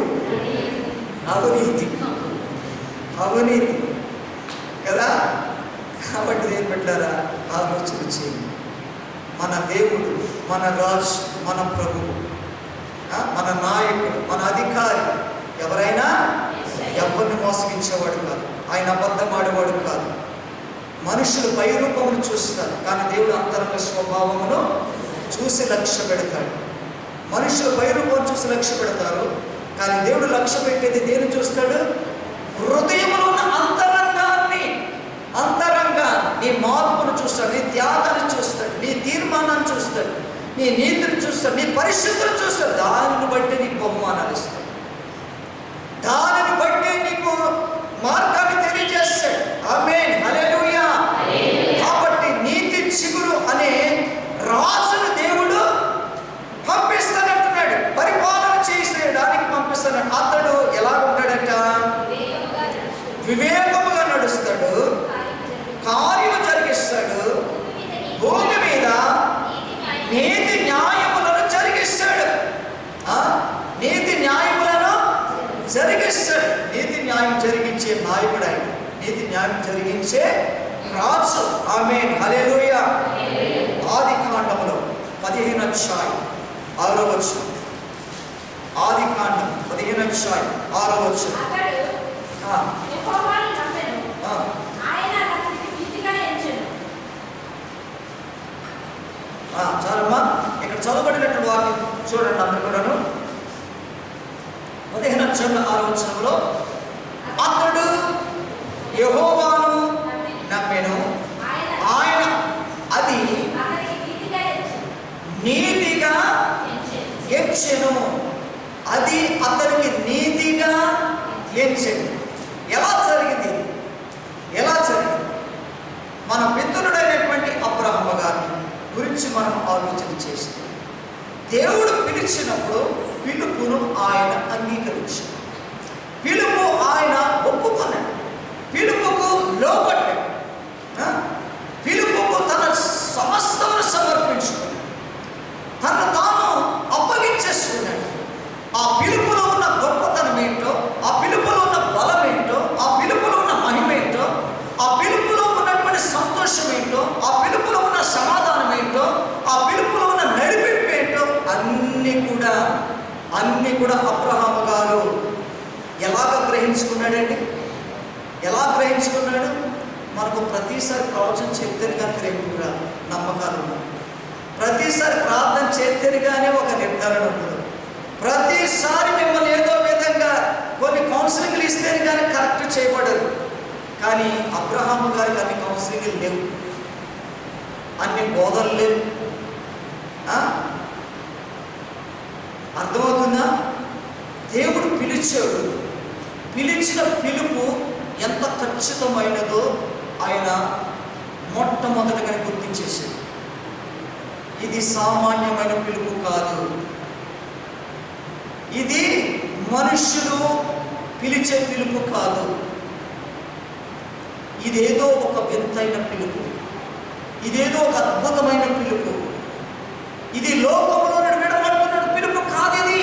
అవినీతి, అవినీతి కదా. కాబట్టి ఏం పెట్టారా? ఆలోచన చేయండి. మన దేవుడు, మన రాజు, మన ప్రభువు, మన నాయకుడు, మన అధికారి ఎవరైనా ఎవరిని మోసగించేవాడు కాదు. ఆయన అబద్ధం ఆడేవాడు కాదు. మనుషులు పై రూపమును చూస్తారు, కానీ దేవుడు అంతరంగ స్వభావమును చూసి లక్ష్య పెడతాడు. మనుషులు పై రూపం చూసి లక్ష్య పెడతారు, కానీ దేవుడు లక్ష్య పెట్టేది దేని చూస్తాడు? హృదయంలో ఉన్న అంతరంగాన్ని, నీ మార్పును చూస్తాడు, నీ త్యాగాన్ని చూస్తాడు, నీ తీర్మానాన్ని చూస్తాడు, నీ నీతిని చూస్తాడు, నీ పరిశుద్ధులను చూస్తాడు. దానిని బట్టి నీకు బహుమానాలు ఇస్తాడు, దానిని బట్టి నీకు మార్గాన్ని తెలియజేస్తాడు. ఆమేన్, హల్లెలూయా. కాబట్టి నీతి చిగురు అనే రాజును దేవుడు పంపిస్తానంటున్నాడు, పరిపాలన చేసేయడానికి పంపిస్తాడు. అతడు ఎలా ఉంటాడట? వివేకముగా నడుస్తాడు, కార్యము జరిగిస్తాడు, భూమి మీద నీతి న్యాయములను జరిగిస్తాడు. నీతి న్యాయములను జరిగిస్తాడు. నీతి న్యాయం జరిగించే నాయకుడు ఆయన, నీతి న్యాయం జరిగించే రాజు. ఆమేన్, హల్లెలూయా. ఆది కాండములో 15వ అధ్యాయం 6వ వచనం. ఆది కాండం 15వ అధ్యాయం 6వ వచనం. చాలమ్మా, ఇక్కడ చదవబడినట్టు వాక్యం చూడండి అందరూ కూడాను. 15వ అధ్యాయం 6వ వచనంలో, అతడు యెహోవాను నమ్మెను, ఆయన అది నీతిగా ఎంచెను. అది అతనికి నీతిగా ఎంచెను. ఎలా జరిగింది? ఎలా జరిగింది? మన పితరుడైనటువంటి అబ్రహాము గారిని గురించి మనం ఆలోచన చేస్తే, దేవుడు పిలిచినప్పుడు పిలుపును ఆయన అంగీకరించాడు, పిలుపు ఆయన ఒప్పుకున్నాడు, పిలుపుకు లోబడ్డాడు, పిలుపుకు తన సమస్తమును సమర్పించుకున్నాడు, తను తాను అప్పగించేసుకున్నాడు. ఆ పిలుపులో ఉన్న గొప్పతనం ఏంటో, ఆ పిలుపులో ఉన్న బలం ఏంటో, ఆ పిలుపులో ఉన్న మహిమ ఏంటో, ఆ పిలుపులో ఉన్నటువంటి సంతోషం ఏంటో, ఆ పిలుపులో ఉన్న సమాధానం ఏంటో, ఆ పిలుపులో ఉన్న నడిపింపు ఏంటో అన్నీ కూడా అబ్రహాము గారు ఎలాగ గ్రహించుకున్నాడండి? ఎలా గ్రహించుకున్నాడు? మనకు ప్రతిసారి ప్రవచనం చెప్తేనే కానీ గ్రహింపురా నమ్మకాలు ఉన్నాయి. ప్రతిసారి ప్రార్థన చేస్తేనే కానీ ఒక నిర్ధారణ ఉండదు. ప్రతిసారి మిమ్మల్ని ఏదో విధంగా కొన్ని కౌన్సిలింగ్లు ఇస్తేనే కానీ కరెక్ట్ చేయబడదు. కానీ అబ్రహాము గారికి అన్ని కౌన్సిలింగ్లు లేవు, అన్ని బోధనలు లేవు. అర్థమవుతుందా? దేవుడు పిలిచాడు, పిలిచిన పిలుపు ఎంత ఖచ్చితమైనదో ఆయన మొట్టమొదటిగా గుర్తించేశాడు. ఇది సామాన్యమైన పిలుపు కాదు, ఇది మనుషులు పిలిచే పిలుపు కాదు. ఇదేదో ఒక వింతైన పిలుపు, ఇదేదో ఒక అద్భుతమైన పిలుపు, ఇది లోకంలో విడబడుతున్న పిలుపు కాదు. ఇది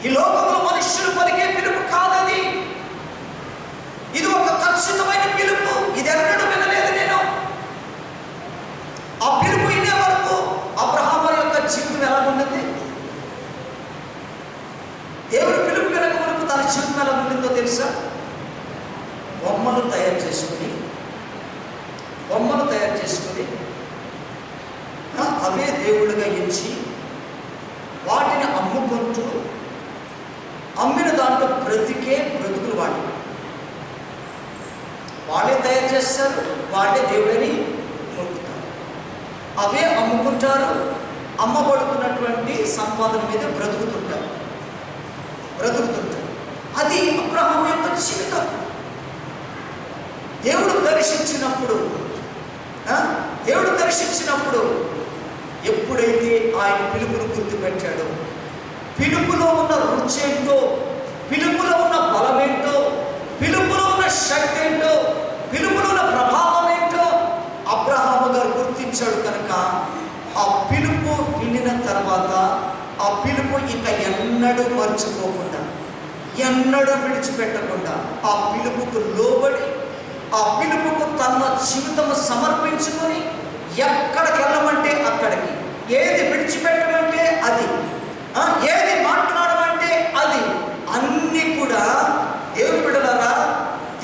ఈ లోకంలో మనుష్యులు పలికే పిలుపు కాదది. ఇది ఒక ఖచ్చితమైన పిలుపు. ఇది ఎన్నడూ వినలేదు నేను. ఆ పిలుపు వినే వరకు అబ్రహాము యొక్క జీవితం ఎలా ఉండింది? దేవుడి పిలుపు వినక వరకు తన జీవితం ఎలా ఉండిందో తెలుసా? బొమ్మలు తయారు చేసుకుని అవే దేవుళ్ళుగా ఎంచి వాటిని అమ్ముకుంటూ అమ్మిన దాంట్లో బ్రతుకులు వాళ్ళే తయారు చేస్తారు, వాళ్ళే దేవుడని మొక్కుతారు, అవే అమ్ముకుంటారు, అమ్మబడుతున్నటువంటి సంపాదన మీద బ్రతుకుతుంటారు. అది అబ్రహాము యొక్క జీవితం. దేవుడు దర్శించినప్పుడు ఎప్పుడైతే ఆయన పిలుపును గుర్తుపెట్టాడో, పిలుపులో ఉన్న రుచి ఏంటో, పిలుపులో ఉన్న బలమేంటో, పిలుపులో ఉన్న శక్తి ఏంటో, పిలుపులో ఉన్న ప్రభావం ఏంటో అబ్రహాము గారు గుర్తించాడు. కనుక ఆ పిలుపు వినిన తర్వాత ఆ పిలుపు ఇక ఎన్నడూ మర్చిపోకుండా, ఎన్నడూ విడిచిపెట్టకుండా ఆ పిలుపుకు లోబడి, ఆ పిలుపుకు తన జీవితం సమర్పించుకొని ఎక్కడికి వెళ్ళమంటే అక్కడికి, ఏది విడిచిపెట్టమంటే అది, ఏది మాట్లాడమంటే అది, అన్నీ కూడా దేవుని బిడ్డలారా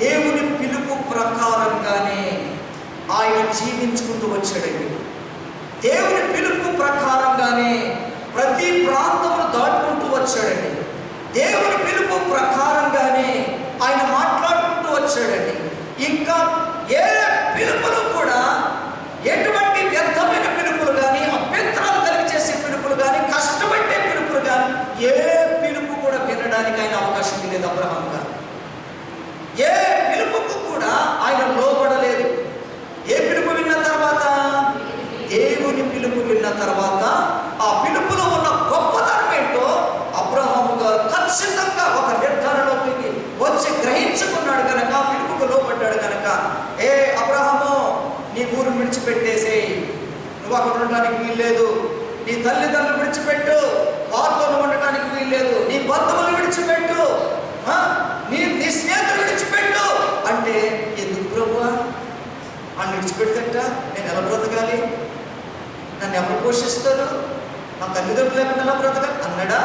దేవుని పిలుపు ప్రకారంగానే ఆయన జీవించుకుంటూ వచ్చాడండి. దేవుని పిలుపు ప్రకారంగానే ప్రతి ప్రాంతమును దాటుకుంటూ వచ్చాడండి. దేవుని పిలుపు ప్రకారంగానే ఆయన మాట్లాడుకుంటూ వచ్చాడండి. ఇంకా ఏ పిలుపులు కూడా, ఎటువంటి వ్యర్థమైన పిలుపులు కానీ, అభ్యంతరాలు కలిగజేసే పిలుపులు కానీ, కష్టపడే పిలుపులు కానీ, ఏ పిలుపు కూడా వినడానికి ఆయన అవకాశం లేదు. అబ్రహాం గారు ఏ పిలుపుకు కూడా ఆయన లోబడలేదు. ఏ పిలుపు విన్న తర్వాత? దేవుని పిలుపు విన్న తర్వాత ఆ పిలుపులో ఉన్న గొప్పతనం ఏంటో అబ్రహాము గారు ఖచ్చితంగా ఒక నిర్ధారణలోకి వచ్చి గ్రహించుకున్నాడు. కనుక ఆ పిలుపుకు లోబడ్డాడు. కనుక ఏ అబ్రహాము, నీ ఊరు విడిచిపెట్టేసేయి, నువ్వు అక్కడ ఉండడానికి వీల్లేదు. నీ తల్లిదండ్రులు విడిచిపెట్టు, వారితో ఉండటానికి వీల్లేదు. నీ బంధువులు విడిచిపెట్టు, నీ స్నేహితులు విడిచిపెట్టు అంటే, ఎందుకు ప్రభువా? వాళ్ళు విడిచిపెడతట నేను ఎలా బ్రతకాలి? నన్ను ఎవరు పోషిస్తారు? నా తల్లిదండ్రులు లేకుండా ఎలా బ్రతకాలి అన్నాడా?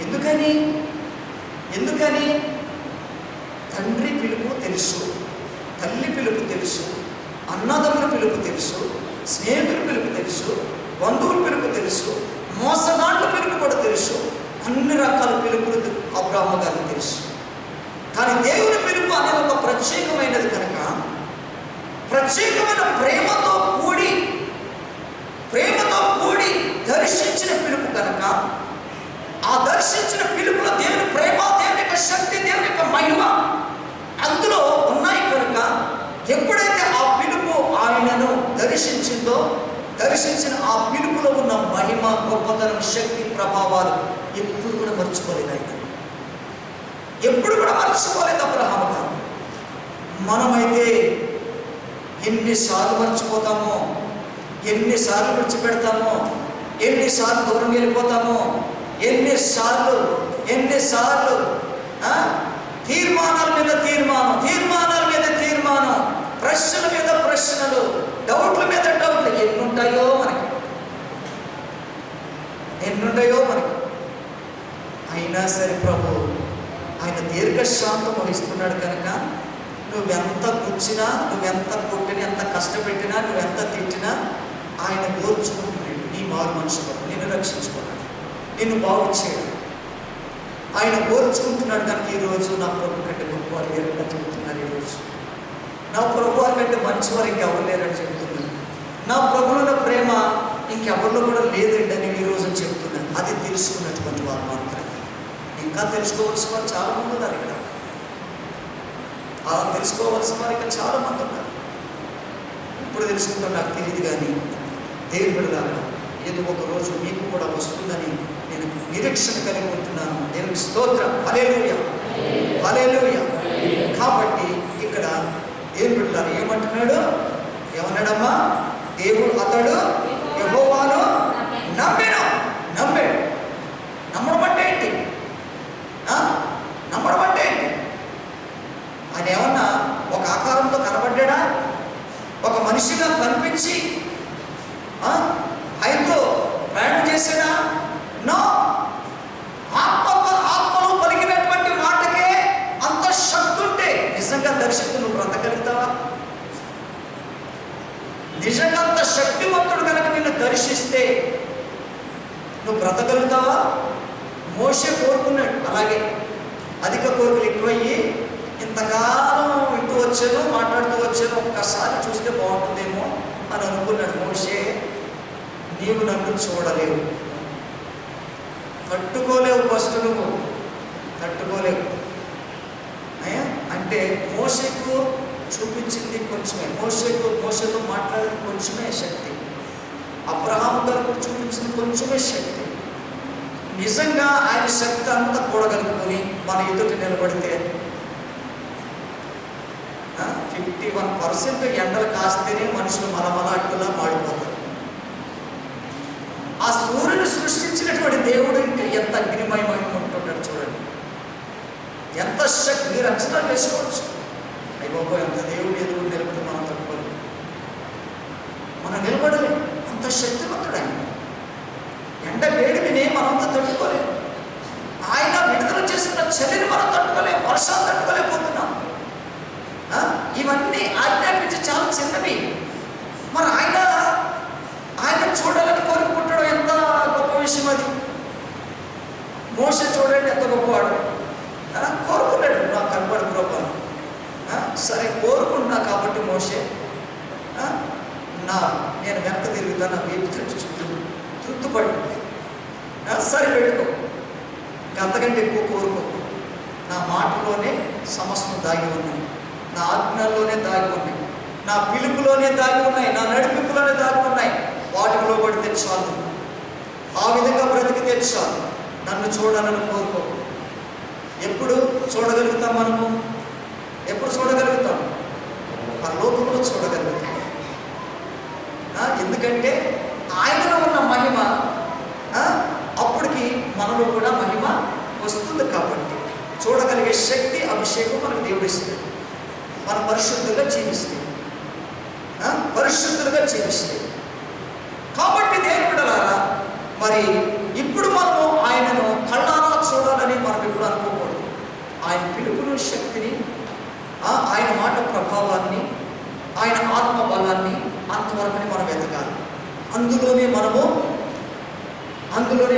ఎందుకని తండ్రి పిలుపు తెలుసు, తల్లి పిలుపు తెలుసు, అన్నదమ్ముల పిలుపు తెలుసు, స్నేహితుల పిలుపు తెలుసు, బంధువుల పిలుపు తెలుసు, మోసగాళ్ళ పిలుపు కూడా తెలుసు. అన్ని రకాల పిలుపులు అబ్రహాము గారికి తెలుసు. కానీ దేవుని పిలుపు అనేది ఒక ప్రత్యేకమైనది కనుక, ప్రత్యేకమైన ప్రేమతో కూడి దర్శించిన పిలుపు కనుక, ఆ దర్శించిన పిలుపులో దేవుని ప్రేమ, దేవుని యొక్క శక్తి, దేవుని యొక్క మహిమ అందులో ఉన్నాయి కనుక, ఎప్పుడైతే ఆ పిలుపు ఆయనను దర్శించిన ఆ పిలుపులో ఉన్న మహిమ, గొప్పతనం, శక్తి, ప్రభావాలు ఎప్పుడు కూడా మర్చిపోలేదు. ఆయన ఎప్పుడు కూడా మర్చిపోలేదు అబ్రహాము గారు. మనమైతే ఎన్నిసార్లు మర్చిపోతామో, ఎన్నిసార్లు విడిచిపెడతామో, ఎన్నిసార్లు దూరం వెళ్ళిపోతామో, ఎన్నిసార్లు తీర్మానాల మీద తీర్మానం, ప్రశ్నల మీద ప్రశ్నలు, డౌట్ల మీద డౌట్లు ఎన్నుంటాయో మనకి. అయినా సరే ప్రభు ఆయన దీర్ఘశాంతం వహిస్తున్నాడు కనుక, నువ్వెంత కూర్చినా, నువ్వెంత కొట్టినా, ఎంత కష్టపెట్టినా, నువ్వెంత తిట్టినా ఆయన ఓర్చుకుంటున్నాడు. నీ మారు మనుషులు నిన్ను రక్షించుకున్నాడు, నిన్ను బాగు చేయడు. ఆయన ఓర్చుకుంటున్నాడు కనుక ఈరోజు నా ప్రభు కంటే గొప్పవారు లేరని చెబుతున్నారు. ఈరోజు నా ప్రభు వారి కంటే మంచివారు ఇంకెవరు లేరని చెబుతున్నాను. నా ప్రభువుల ప్రేమ ఇంకెవరిలో కూడా లేదండి అని ఈరోజు చెబుతున్నాను. అది తెలుసుకున్నటువంటి వారు మాత్రమే. ఇంకా తెలుసుకోవాల్సిన వారు చాలామంది ఉన్నారు ఇక్కడ. అలా తెలుసుకోవాల్సిన వారు ఇక్కడ చాలామంది ఉన్నారు. ఇప్పుడు తెలుసుకుంటాం నాకు తెలియదు, కానీ దేవుని బిడ్డలారా ఏదో ఒక రోజు మీకు కూడా వస్తుందని నేను నిరీక్షణ కలిగి ఉంటున్నాను. దేవునికి స్తోత్రం. హల్లెలూయా. హల్లెలూయా. కాబట్టి ఇక్కడ ఏం పెట్టారు, ఏమంటున్నాడు, ఏమన్నాడమ్మా, దేవుడు అతడు యెహోవాను నమ్మాడు. నమ్మడం అంటే ఏంటి? నమ్మడం అంటే ఏంటి? ఆయన ఏమన్నా ఒక ఆకారంతో కనబడ్డా, ఒక మనిషిగా కనిపించి ఆయనతో ప్రయాణం చేశాడా? నో. ఆత్మలో పలికినటువంటి మాటకే అంత శక్తి ఉంటే నిజంగా దర్శిస్తూ నువ్వు బ్రతకగలుగుతావా? నిజంగా అంత శక్తివంతుడు కనుక నిన్ను దర్శిస్తే నువ్వు బ్రతకగలుగుతావా? మోషే కోరుకున్నాడు అలాగే. అధిక కోరికలు ఎక్కువయ్యి ఇంతకాలం వింటూ వచ్చాను, మాట్లాడుతూ వచ్చాను, ఒక్కసారి చూస్తే బాగుంటుందేమో అని అనుకున్నాడు. మోషే, నీవు నన్ను చూడలేవు, తట్టుకోలేవు, ఫస్ట్ నువ్వు తట్టుకోలేవు. అంటే మోషేకు చూపించింది కొంచెమే, మోషేతో మాట్లాడిన కొంచెమే శక్తి, అబ్రహాం గారికి చూపించింది కొంచెమే శక్తి. నిజంగా ఆయన శక్తి అంతా కూడగలుగుకొని మన ఎదుటి నిలబడితే 51% ఎండలు కాస్తేనే మనుషులు మలమలాట్టులా మాడిపోతారు. ఆ సూర్యుని సృష్టించినటువంటి దేవుడు ఇంకా ఎంత అగ్నిమయమై ఉంటుంటాడు చూడండి, ఎంత శక్తి. మీరు అంచనా వేసుకోవచ్చు, అయ్యో ఎంత దేవుడు ఎదురు నిలబడి మనం తట్టుకోలేము, మనం నిలబడలేము, అంత శక్తివంతుడు ఆయన. ఎండ వేడిని మనంతా తట్టుకోలేము, ఆయన విడుదల చేస్తున్న చలిని మనం తట్టుకోలేము, వర్షాలు తట్టుకోలేకపోతున్నాం. ఇవన్నీ ఆజ్ఞాపించి చాలా చిన్నవి. మరి ఆయన చూడాలని కోరుకుంటాడు, ఎంత గొప్ప విషయం అది. మోషే చూడండి ఎంత గొప్పవాడు, కోరుకున్నాడు, నాకు కనబడు ప్రభు. సరే కోరుకుంటున్నా కాబట్టి మోషే, నేను వెనక తిరుగుతా, నా వీపు చుట్టూ తృప్తిపడి సరే పెట్టుకో, అంతకంటే ఎక్కువ కోరుకో. నా మాటలోనే సమస్తం దాగి ఉన్నాయి, నా ఆజ్ఞల్లోనే దాగి ఉన్నాయి, నా పిలుపులోనే దాగి ఉన్నాయి, నా నడిపింపులోనే దాగి ఉన్నాయి. వాటికి లోబడితే చాలు, ఆ విధంగా బ్రతికితే చాలు. నన్ను చూడాలని కోరుకో. ఎప్పుడు చూడగలుగుతాం మనము? ఎప్పుడు చూడగలుగుతాం? ఆ లోకంలో చూడగలుగుతాం. ఎందుకంటే ఆయనలో ఉన్న మహిమ అప్పటికి మనలో కూడా మహిమ వస్తుంది. కాబట్టి చూడగలిగే శక్తి, అభిషేకం మనకు దేవుడు ఇస్తుంది. మన పరిశుద్ధులుగా జీవిస్తే కాబట్టి దేవుని బిడ్డలారా, మరి ఇప్పుడు మనము ఆయనను కళ్ళారా చూడాలని మనం ఎప్పుడు అనుకోకూడదు. ఆయన పిలుపును, శక్తిని, ఆయన మాట ప్రభావాన్ని, ఆయన ఆత్మ బలాన్ని అంతవరకుని మనం వెతకాలి. అందులోనే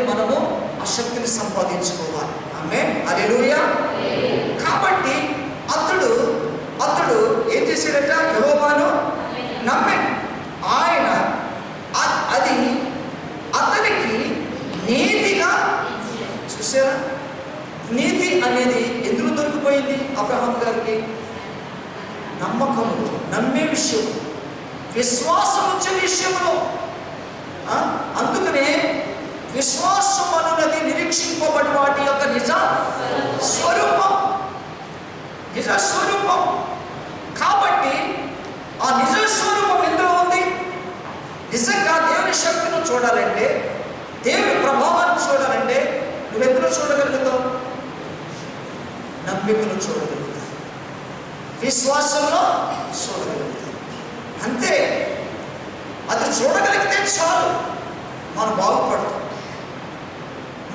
మనము ఆ శక్తిని సంపాదించుకోవాలి. ఆమేన్, హల్లెలూయా. కాబట్టి అతడు ఏం చేశాడట? యెహోవాను నమ్మాడు. ఆయన అది అతనికి నీతిగా, చూసారా, నీతి అనేది ఎందుకు దొరికిపోయింది అబ్రహాం గారికి? నమ్మకము, నమ్మే విషయం, విశ్వాసం వచ్చే విషయంలో. అందుకనే విశ్వాసం అన్నది నిరీక్షింపబడి వాటి యొక్క నిజ స్వరూపం. కాబట్టి ఆ నిజ స్వరూపం ఎందులో ఉంది? నిజంగా దేవుని శక్తిని చూడాలంటే, దేవుని ప్రభావాన్ని చూడాలంటే నువ్వెందులో చూడగలుగుతావు? నమ్మికను చూడగలుగుతావు, విశ్వాసంలో చూడగలుగుతావు. అంతే. అది చూడగలిగితే చాలు, మనం బాగుపడతాం,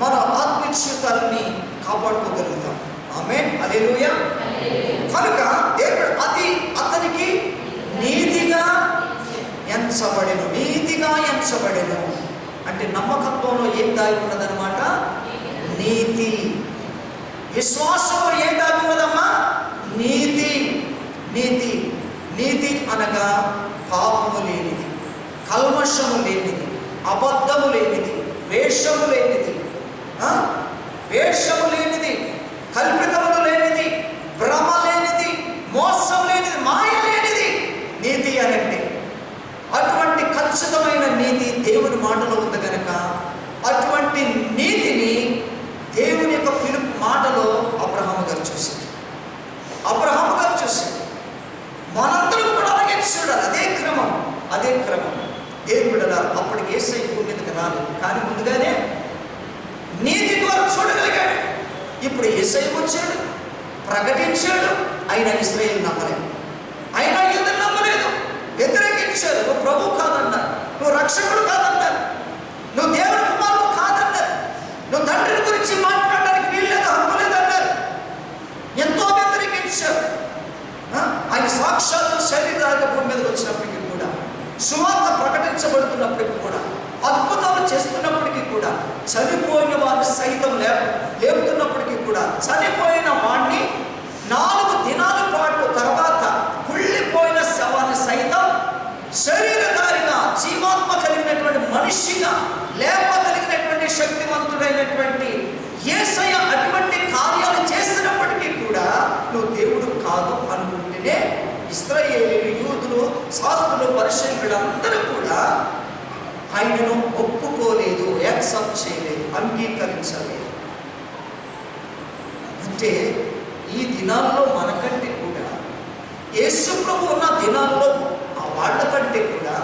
మన ఆత్మీయతల్ని కాపాడుకోగలుగుతాం. ఆమేన్, హల్లెలూయా. కనుక దేవుడు అతనికి నీతిగా ఎంచబడెను. అంటే నమ్మకత్వంలో ఏం దాగి ఉన్నదన్నమాట? నీతి. విశ్వాసంలో ఏం దాగి ఉన్నదమ్మా? నీతి అనగా పాపము లేనిది, కల్మషము లేనిది, అబద్ధము లేనిది, వేషము లేనిది, కల్పితములు లేనిది, భ్రమ లేనిది, మోసం లేనిది, మాయ లేనిది నీతి అనంటే. అటువంటి ఖచ్చితమైన నీతి దేవుని మాటలో ఉంది కనుక అటువంటి నీతిని దేవుని యొక్క పిలుపు మాటలో అబ్రహాము గారు చూశారు. యేసయ్య వచ్చాడు, ప్రకటించాడు. అయినా ఇశ్రాయేలు నమ్మలేదు. అయినా యూదులు నమ్మలేదు, వ్యతిరేకించారు. నువ్వు ప్రభు కాదన్నారు, నువ్వు రక్షకుడు కాదన్నారు, నువ్వు దేవుని కుమారుడు కాదన్నారు, నువ్వు తండ్రిని గురించి మాట్లాడడానికి వీల్లేదు, హక్కు లేదన్నారు. ఎంతో వ్యతిరేకించారు. ఆయన సాక్షాత్తు శరీరాల భూమి మీదకి వచ్చినప్పటికీ కూడా, సువార్త ప్రకటించబడుతున్నప్పటికీ కూడా, అద్భుతాలు చేస్తున్నప్పటికీ కూడా, చనిపోయిన వారిని సైతం లేపుతున్నప్పటికీ కూడా, చనిపోయిన వాడిని 4 దినాల పాటు తర్వాత కుళ్ళిపోయిన శవాన్ని సైతం శరీరధారిగా, జీవాత్మ కలిగినటువంటి మనిషిగా లేపగలిగినటువంటి శక్తివంతుడైనటువంటి యేసయ్య అటువంటి కార్యాలు చేసినప్పటికీ కూడా నువ్వు దేవుడు కాదు అనుకుంటేనే ఇశ్రాయేలీయులు, యూదులు, శాస్త్రులు, పరిశీలకులందరూ కూడా ఆయనను ఒప్పుకోలేదు, యాక్సెప్ట్ చేయలేదు, అంగీకరించలేదు. అంటే ఈ దినాల్లో మనకంటే కూడా, యేసు ప్రభు ఉన్న దినాల్లో వాళ్ళకంటే కూడా,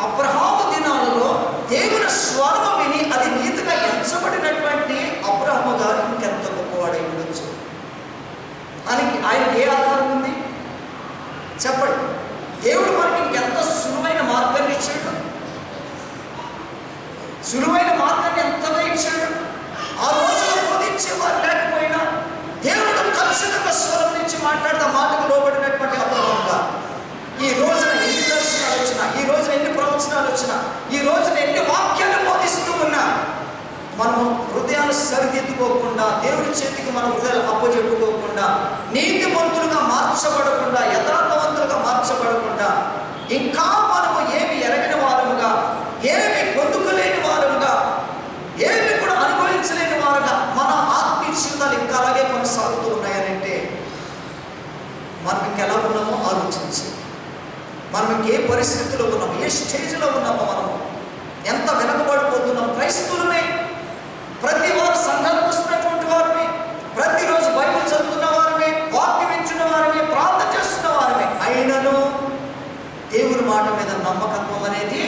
అబ్రహాము దినాలలో దేవుని స్వరం విని అది నీతిగా ఎంచబడినటువంటి అబ్రహాము గారు ఇంకెంత గొప్పవాడై ఉండొచ్చు అని ఆయనకి ఏ ఆధారం ఉంది చెప్పండి? దేవుడు మనకి ఇంకెంత సులువైన మార్గాన్ని ఇచ్చాడు, సులువైన మార్గాన్ని ఎంతగా ఇచ్చాడు. ఆ రోజులో బోధించేవారు లేకపోయినా దేవుడు ఖచ్చితంగా స్వరం నుంచి మాట్లాడితే మాటకు లోబడినటువంటి అబ్రహాముగా ఈ రోజున ఎన్ని దర్శనాలు వచ్చినా, ఈ రోజున ఎన్ని ప్రవచనాలు వచ్చినా, ఈ రోజున ఎన్ని వాక్యాలు బోధిస్తూ ఉన్నా, మనము హృదయాలు సరిదిద్దుకోకుండా, దేవుడి చేతికి మన హృదయాలు అప్పచెప్పుకోకుండా, నీతిమంతులుగా మార్చబడకుండా, యథార్థవంతులుగా మార్చబడకుండా, ఇంకా మనము ఏమి ఎరగిన వారముగా, ఏమి పొందుకోలేని వారముగా, ఏమి కూడా అనుభవించలేని వారుగా మన ఆత్మీయ జీవితాలు ఇంకా అలాగే కొనసాగుతూ ఉన్నాయనంటే మనం ఇంకెలా ఉన్నామో ఆలోచించి, మనం ఇంకే పరిస్థితిలో ఉన్నాము, ఏ స్టేజ్లో ఉన్నామో, మనము ఎంత వెనకబడిపోతున్నాం. క్రైస్తవులమే, ప్రతి వారు సంఘాలకు వస్తున్నటువంటి వారిని, ప్రతిరోజు బైబిల్ చదువుతున్న వారిని, వాక్యం ఇచ్చిన వారిని, ప్రార్థన చేస్తున్న వారిని, అయినను దేవుని మాట మీద నమ్మకత్వం అనేది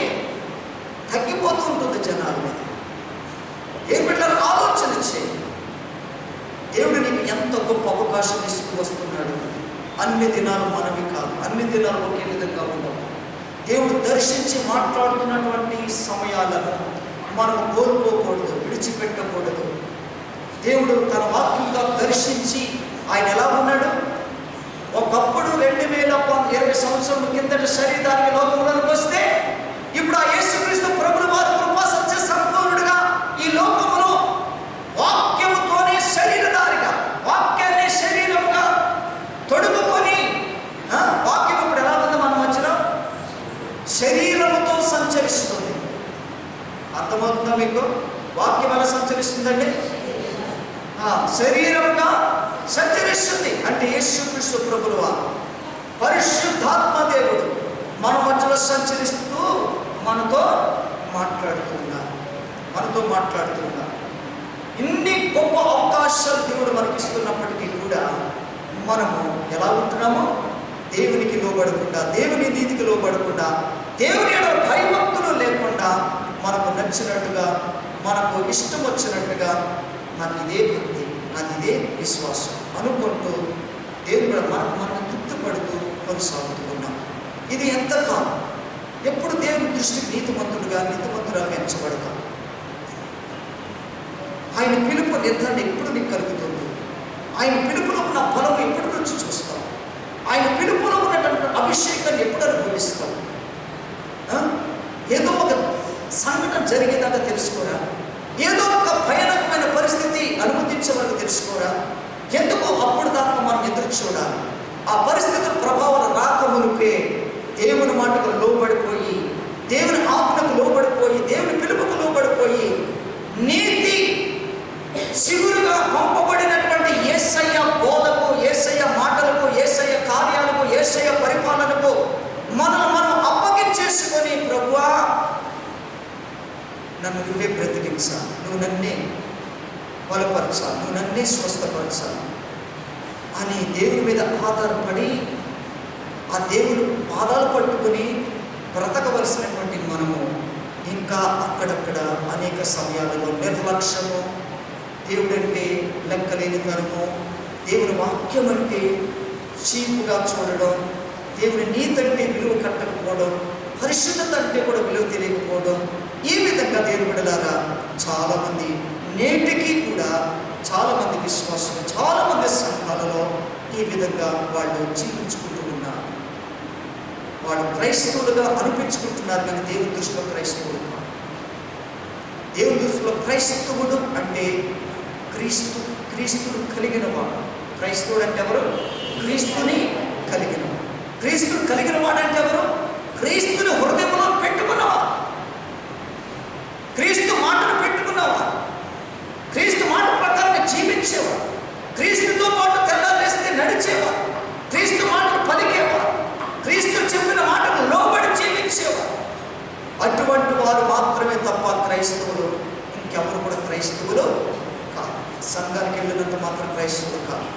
తగ్గిపోతూ ఉంటుంది జనాల మీద. ఏం బిడ్డలు ఆలోచన చేయి, దేవుడు నీకు ఎంత గొప్ప అవకాశం తీసుకువస్తున్నాడు. అన్ని దినాలు మనవి కాదు, అన్ని దినాలు ఒకే విధంగా ఉండవు. దేవుడు దర్శించి మాట్లాడుతున్నటువంటి సమయాలను మనం కోల్పోకూడదు, విడిచిపెట్టకూడదు. దేవుడు తన వాక్యంగా దర్శించి ఆయన ఎలా ఉన్నాడు? ఒకప్పుడు 2020 సంవత్సరం కిందటి శరీరానికి లోకంలోకి వస్తే, ఇప్పుడు ఆ యేసుక్రీస్తు ప్రభువు వారి కృపా సత్య సంపూర్ణుడిగా ఈ లోకములో వాక్యముతోనే శరీరధారిగా, వాక్యాన్ని శరీరముగా తొడుగుకొని, వాక్యం ఇప్పుడు ఎలా ఉంది మన మధ్యలో? శరీరముతో సంచరిస్తుంది. అర్థమవుతుందా మీకు? వాక్యం ఎలా సంచరిస్తుందండి? శరీరంగా సంచరిస్తుంది. అంటే యేసుక్రీస్తు ప్రభువు వారు, పరిశుద్ధాత్మ దేవుడు మన మధ్యలో సంచరిస్తూ మనతో మాట్లాడుతున్నారు. ఇన్ని గొప్ప అవకాశాలు దేవుడు మనకి ఇస్తున్నప్పటికీ కూడా మనము ఎలా ఉంటున్నామో, దేవునికి లోబడకుండా, దేవుని నీతికి లోబడకుండా, దేవుని యొక్క భయభక్తులు లేకుండా, మనకు నచ్చినట్టుగా, మనకు ఇష్టం వచ్చినట్టుగా, నాకు ఇదే భక్తి, నాకు ఇదే విశ్వాసం అనుకుంటూ దేవుడు మనకు తృప్తిపడుతూ కొనసాగుతూ ఉన్నాం. ఇది ఎంతకాలం? ఎప్పుడు దేవుని దృష్టికి నీతిమంతురాలుగా ఎంచబడతాం. ఆయన పిలుపు నిర్ధారణ ఎప్పుడు నీకు కలుగుతుంది? ఆయన పిలుపులో ఉన్న బలం ఎప్పటి నుంచి చూస్తాం? ఆయన పిలుపులో ఉన్నటువంటి అభిషేకాన్ని ఎప్పుడు అనుభవిస్తాం? ఏదో ఒక సంఘటన జరిగేదాకా తెలుసుకోరా? ఏదో ఒక భయానకమైన పరిస్థితి అనుమతించే వరకు తెలుసుకోరా? ఎందుకు అప్పుడు దాకా మనం ఎదురు చూడాలి? ఆ పరిస్థితుల ప్రభావాలు రాకమునుపే దేవుని మాటకు లోబడిపోయి, దేవుని ఆజ్ఞకు లోబడిపోయి, దేవుని పిలుపుకు లోబడిపోయి, నీతి శివురుగా పంపబడినటువంటి యేసయ్య బోధకు, యేసయ్య మాటలకు, యేసయ్య కార్యాలకు, యేసయ్య పరిపాలనకు మనం అప్పగించేసుకొని, ప్రభువా నన్ను నువ్వే బ్రతికించాలి, నువ్వు నన్నే బలపరచాలి, నువ్వు నన్నే స్వస్థపరచాలి అని దేవుని మీద ఆధారపడి, ఆ దేవుని పాదాలు పట్టుకుని బ్రతకవలసినటువంటి మనము ఇంకా అక్కడక్కడ అనేక సమయాలలో నిర్లక్ష్యము, దేవుడు అంటే లెక్కలేని తనము, దేవుని వాక్యం అంటే చీపుగా చూడడం, దేవుని నీతి అంటే విలువ కట్టకపోవడం, పరిశుద్ధత అంటే కూడా విలువ తెలియకపోవడం, ఈ విధంగా దేవుని బిడ్డలారా చాలామంది నేటికి కూడా చాలామంది విశ్వాసులు, చాలామంది సంఘాలలో ఈ విధంగా వాళ్ళు జీవించుకుంటూ ఉన్నారు. వాళ్ళు క్రైస్తవులుగా అనిపించుకుంటున్నారు, కానీ దేవుని దృష్టిలో క్రైస్తవుడు కాదు. దేవుని దృష్టిలో క్రైస్తవుడు అంటే క్రీస్తుని కలిగిన వాడు. క్రైస్తవుడు అంటే ఎవరు? క్రీస్తుని కలిగిన వాడు. క్రీస్తుని కలిగిన వాడు అంటే ఎవరు? క్రీస్తుని హృదయంలో పెట్టుకున్నవాడు, క్రీస్తు మాటను పెట్టుకున్నవాడు, క్రీస్తు మాట ప్రకారంగా జీవించేవాడు, క్రీస్తుతో పాటు తెల్లారేస్తే నడిచేవాడు, క్రీస్తు మాటను పలికేవాడు, క్రీస్తు చెప్పిన మాటను లోబడి జీవించేవాడు. అటువంటి వారు మాత్రమే తప్ప క్రైస్తవులు ఇంకెవరు కూడా క్రైస్తవులు కాదు. సంఘానికి వెళ్ళినంత మాత్రం క్రైస్తవులు కాదు.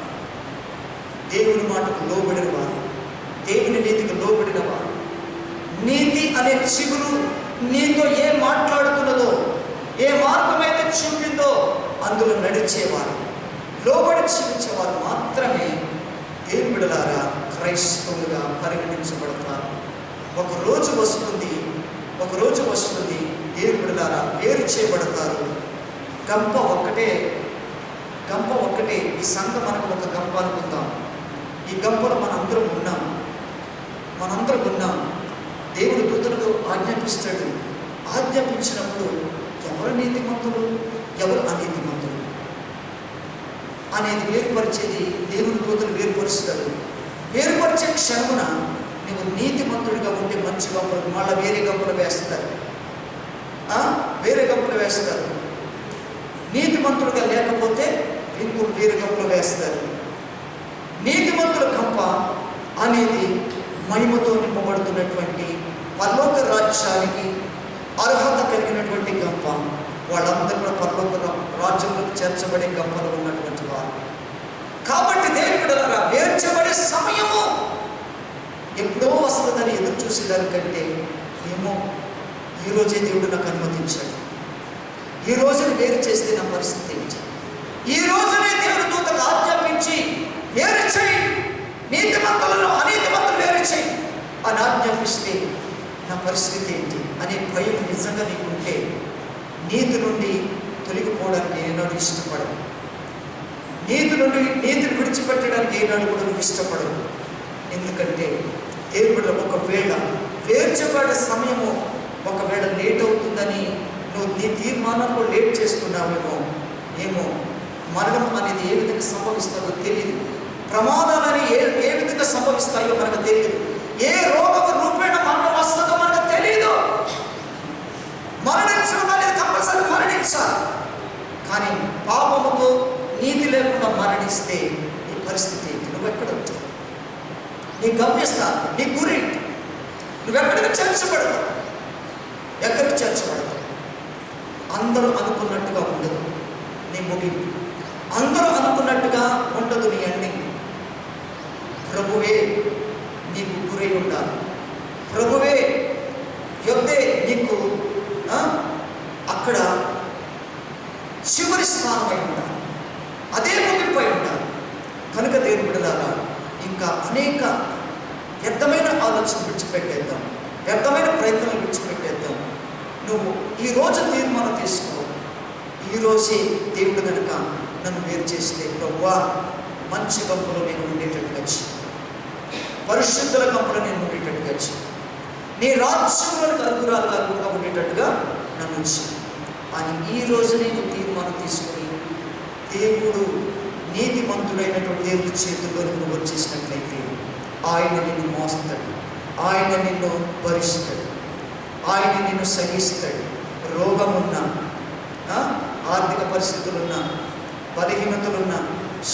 దేవుని మాటకు లోబడిన వారు, దేవుని నీతికి లోబడిన వారు, నీతి అనే చిగురు నీతో ఏం మాట్లాడుతున్నదో, ఏ మార్గమైతే చూపిందో అందులో నడిచేవారు, లోబడి జీవించేవారు మాత్రమే దేవుని బిడ్డలారా క్రైస్తవులుగా పరిగణించబడతారు. ఒక రోజు వస్తుంది దేవుని బిడ్డలారా వేరు చేయబడతారు. గంప ఒక్కటే. ఈ సంఘం మనకు ఒక గంప అనుకుందాం. ఈ గంపలో మనందరం ఉన్నాం. దేవుని దూతలకు ఆజ్ఞాపిస్తాడు. ఆజ్ఞాపించినప్పుడు ఎవరు నీతిమంతులు, ఎవరు అనీతిమంతులు అనేది వేరుపరిచేది దేవుని దూతలు వేరుపరుస్తారు. వేరుపరిచే క్షణమున నువ్వు నీతిమంతుడిగా ఉంటే మంచి గంపలు మళ్ళీ వేరే గంపలు వేస్తారు. నీతిమంతుడిగా లేకపోతే ఇంకొక వేరే గంపలు వేస్తారు. నీతిమంతుల గంప అనేది మహిమతో నింపబడుతున్నటువంటి పరలోక రాజ్యానికి అర్హత కలిగినటువంటి గంప. వాళ్ళందరూ కూడా పరలోక రాజ్యంలోకి చేర్చబడే గంపలు ఉన్నటువంటి వారు. కాబట్టి దేవుని బిడ్డలారా వేర్చబడే సమయము ఎప్పుడో వస్తుందని ఎదురు చూసేదానికంటే ఏమో ఈరోజే దేవుడు నాకు అనుమతించాడు, ఈ రోజుని వేరు చేస్తే నా పరిస్థితి ఏంటి, ఈ రోజునే దేవుని దూతకు ఆజ్ఞాపించి వేరు చేయి, నీతిమంతులను అనీతిమంతులు వేరు చేయి అని ఆజ్ఞాపిస్తే నా పరిస్థితి ఏంటి అనే భయం నిజంగా నీకుంటే నీతి నుండి తొలగిపోవడానికి ఏనాడు ఇష్టపడవు. నీతిని విడిచిపెట్టడానికి ఏనాడు కూడా నువ్వు ఇష్టపడవు. ఎందుకంటే దేవుడు ఒకవేళ వేర్చబడే సమయము ఒకవేళ లేట్ అవుతుందని నువ్వు నీ తీర్మానంలో లేట్ చేస్తున్నావేమో, మరణం అనేది ఏ విధంగా సంభవిస్తుందో తెలియదు, ప్రమాదాలని ఏ విధంగా సంభవిస్తాయో మనకు తెలియదు, ఏ రోగం రూపేణ మరణం వస్తుందో మనకు తెలియదు. మరణించడం అనేది కంపల్సరీ మరణించాలి. కానీ పాపముతో నీతి లేకుండా మరణిస్తే నీ పరిస్థితి ఏంటి? నువ్వు ఎక్కడ ఉంటావు? నీ గమ్యస్థానం, నీ గురి, నువ్వెక్కడికి చేర్చబడతావు? ఎక్కడికి చేర్చబడతావు? అందరూ అనుకున్నట్టుగా ఉండదు నీ ముగింపు, అందరూ అనుకున్నట్టుగా ఉండదు నీ ఎండింగ్. ప్రభువే నీకు గురై ఉండాలి, ప్రభువే యొద్దే నీకు అక్కడ చివరి స్థానమై ఉండాలి, అదే ముగింపై ఉండాలి. కనుక దేవుని బిడ్డలారా ఇంకా అనేక వ్యర్థమైన ఆలోచన విడిచిపెట్టేద్దాం, వ్యర్థమైన ప్రయత్నాలు విడిచిపెట్టేద్దాం. నువ్వు ఈరోజు తీర్మానం తీసుకో, ఈరోజే దేవుడు కనుక నన్ను వేరు చేస్తే ప్రభువా మంచి గంపలో నేను ఉండేటట్టుగా పరిశుద్ధుల గంపలో నేను ఉండేటట్టుగా నీ రాజ్యంలోనికి అరుగురాలుగా ఉండేటట్టుగా నన్ను అని ఈ రోజునే నువ్వు తీర్మానం తీసుకుని దేవుడు నీతిమంతుడైనటువంటి దేవుడి చేతుల్లోకి నువ్వు వచ్చేసినట్లయితే ఆయన నిన్ను మోస్తాడు, ఆయన నిన్ను భరిస్తాడు, ఆయన నిన్ను సహిస్తాడు. రోగమున్నా, ఆర్థిక పరిస్థితులున్నా, బలహీనతలున్నా,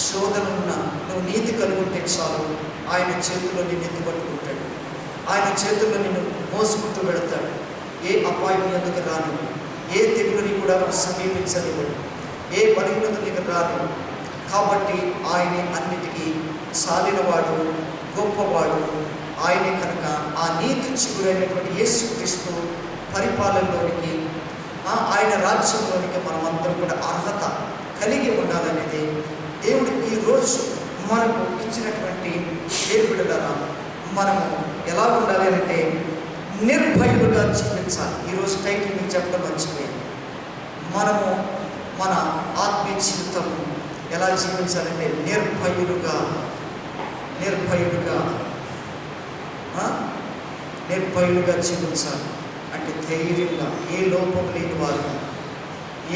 శోధనున్నా నువ్వు నీతి కలుగుంటే చాలు ఆయన చేతుల్లో నిన్ను ఎత్తుపట్టుకుంటాడు, ఆయన చేతుల్లో నిన్ను మోసుకుంటూ పెడతాడు. ఏ అపాయం ఎందుకు రాను, ఏ తెగులని కూడా సమీపించలేడు, ఏ బలహీనత నీకు రాదు. కాబట్టి ఆయనే అన్నిటికీ సాలినవాడు, గొప్పవాడు. ఆయనే కనుక ఆ నీతి చిగురైనటువంటి యేసుక్రీస్తు పరిపాలనలోనికి, ఆయన రాజ్యంలోనికి మనమందరం కూడా అర్హత కలిగి ఉండాలనేది దేవుడు ఈరోజు మనకు ఇచ్చినటువంటి ఏర్పడగల మనము ఎలా ఉండాలి అంటే నిర్భయులుగా జీవించాలి. ఈరోజు టైటిల్ మీకు చెప్పడం మర్చిపోయింది. మనము మన ఆత్మీయ జీవితం ఎలా జీవించాలంటే నిర్భయులుగా జీవించాలి. అంటే ధైర్యంగా, ఏ లోపం లేని వారు,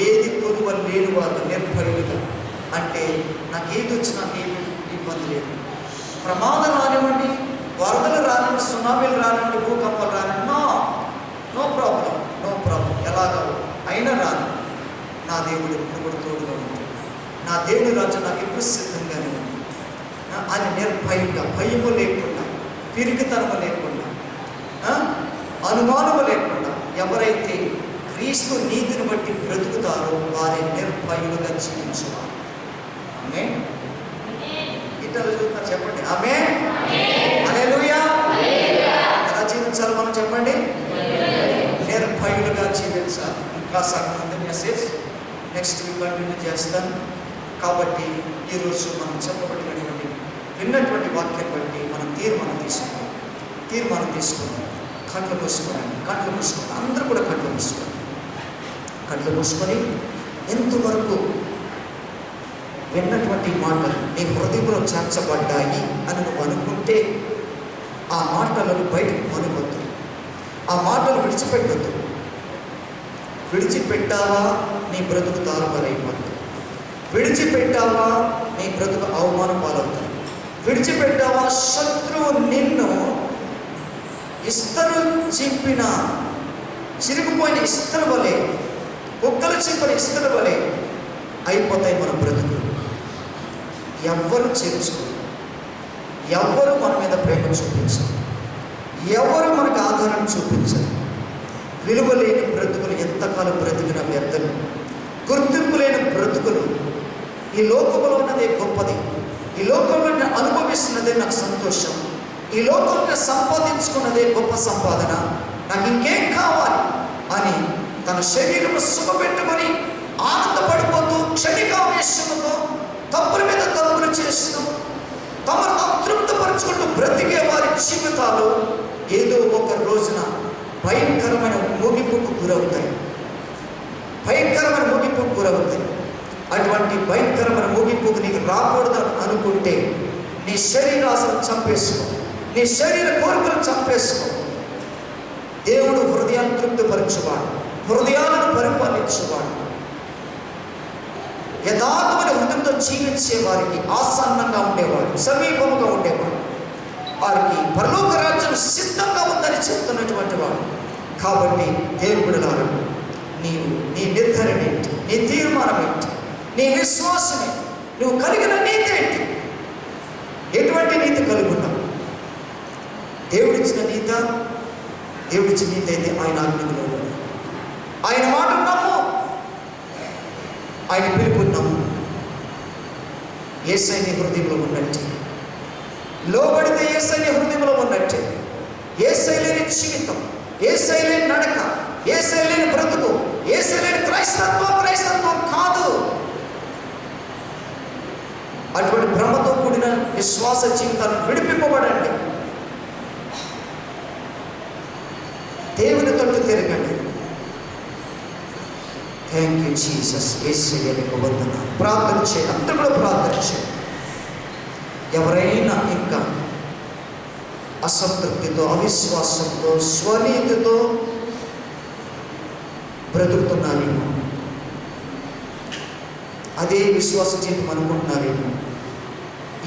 ఏది కొనువ లేని వారు నిర్భయులుగా. అంటే నాకు ఏది వచ్చినా ఏమి ఇబ్బంది లేదు. ప్రమాదం రానివ్వండి, వరదలు రానివ్వండి, సునామీలు రానివ్వండి, భూకంపాలు రానివ్వండి, నో ప్రాబ్లం. ఎలాగో అయినా రాను, నా దేవుడు ఎప్పుడు కూడా తోడుగా ఉంది. నా దేవుడి రాజ్యం నాకు ఎప్పుడు సిద్ధంగానే ఉంది అని నిర్భయంగా, భయము లేకుండా, పిరికితనము లేకుండా, అనుమానము లేకుండా ఎవరైతే క్రీస్తు నీతిని బట్టి బ్రతుకుతారో వారి నిర్భయులుగా జీవించువారు. ఆమేన్. ఇతరులు చూస్తున్నారు చెప్పండి ఆమేన్. హల్లెలూయా. ఎలా జీవించాలి మనం చెప్పండి? నిర్భయులుగా జీవించాలి. ఇంకా సగం ఉంది మెసేజ్, నెక్స్ట్ వీక్ కంటిన్యూ చేస్తాను. కాబట్టి ఈరోజు మనం చెప్పబడినటువంటి విన్నటువంటి వాక్యం బట్టి మనం తీర్మానం తీసుకుందాం. కళ్ళు మూసుకోండి. అందరూ కూడా కళ్ళు మూసుకొని ఎంతవరకు విన్నటువంటి మాటలు నీ హృదయంలో చేర్చబడ్డాయి అని నువ్వు అనుకుంటే ఆ మాటలను బయటకు కొనవద్దు, ఆ మాటలు విడిచిపెట్టద్దు. విడిచిపెట్టావా నీ బ్రతుకు తారుమారైపోతుంది. విడిచిపెట్టావా నీ బ్రతుకు అవమానం పాలవుతుంది. విడిచిపెట్టావా శత్రువు నిన్ను ఇస్తరు చింపిన చిరిగిపోయిన ఇస్తరు వలె, కుక్కలు చింపిన ఇస్తరు వలె అయిపోతాయి మన బ్రతుకులు. ఎవ్వరు చేర్చుకోరు, ఎవ్వరు మన మీద ప్రేమ చూపించరు, ఎవరు మనకు ఆధారం చూపించరు. విలువ లేని బ్రతుకులు ఎంతకాలం బ్రతికిన వ్యర్థలు. గుర్తింపు లేని బ్రతుకులు. ఈ లోకంలో ఉన్నదే గొప్పది, ఈ లోకంలో నేను అనుభవిస్తున్నదే నాకు సంతోషం, ఈ లోకంలో సంపాదించుకున్నదే గొప్ప సంపాదన, నాకు ఇంకేం కావాలి అని తన శరీరం సుఖపెట్టుకొని ఆనందపడిపోతూ క్షణికావేశంతో తప్పుల మీద తప్పులు చేస్తూ తమను అతృప్తపరుచుకుంటూ బ్రతికే వారి జీవితాలు ఏదో ఒక రోజున భయంకరమైన ముగింపుకు గురవుతాయి. అటువంటి భయంకరమైన ముగింపుకు నీకు రాకూడదు అనుకుంటే నీ శరీరాశను చంపేసుకో, నీ శరీర కోరికలు చంపేసుకో. దేవుడు హృదయాన్ని తృప్తిపరచువాడు, హృదయాలను పరిపాలించేవాడు. యథార్థమైన హృదయంతో జీవించే వారికి ఆసన్నంగా ఉండేవాడు, సమీపంగా ఉండేవాడు. వారికి పరలోక రాజ్యం సిద్ధంగా ఉందని చెప్తున్నటువంటి వాడు. కాబట్టి దేవుడులారా, నీవు నీ నిర్ధారణ ఏంటి? నీ తీర్మానం ఏంటి? నీ విశ్వాసం ఏంటి? నువ్వు కలిగిన నీతి ఏంటి? ఎటువంటి నీతి కలిగి ఉన్నావు? దేవుడిచ్చిన నీత, దేవుడిచ్చిన నీతి అయితే ఆయన ఆజ్ఞలో ఉంది. ఆయన మాట నమ్ము, ఆయన పిలుపు నమ్ము. యేసయ్య నీ హృదయంలో ఉన్నట్టే, లోబడితే యేసయ్య నీ హృదయంలో ఉన్నట్టే. యేసయ్య లేని జీవితం, యేసయ్య లేని నడక, యేసయ్య లేని బ్రతుకు, యేసయ్య లేని క్రైస్తత్వం కాదు. అటువంటి భ్రమతో కూడిన విశ్వాస జీవితాన్ని విడిపింపబడండి. దేవుని తట్టు తిరగండి. Thank you Jesus. యేసయ్య నీకు వందనాలు. ప్రార్థన చేయండి, అందరూ కూడా ప్రార్థన చేయండి. ఎవరైనా ఇంకా అసంతృప్తితో, అవిశ్వాసంతో, స్వనీతితో బ్రతుకుతున్నారేమో, అదే విశ్వాస జీవితం అనుకుంటున్నారేమో,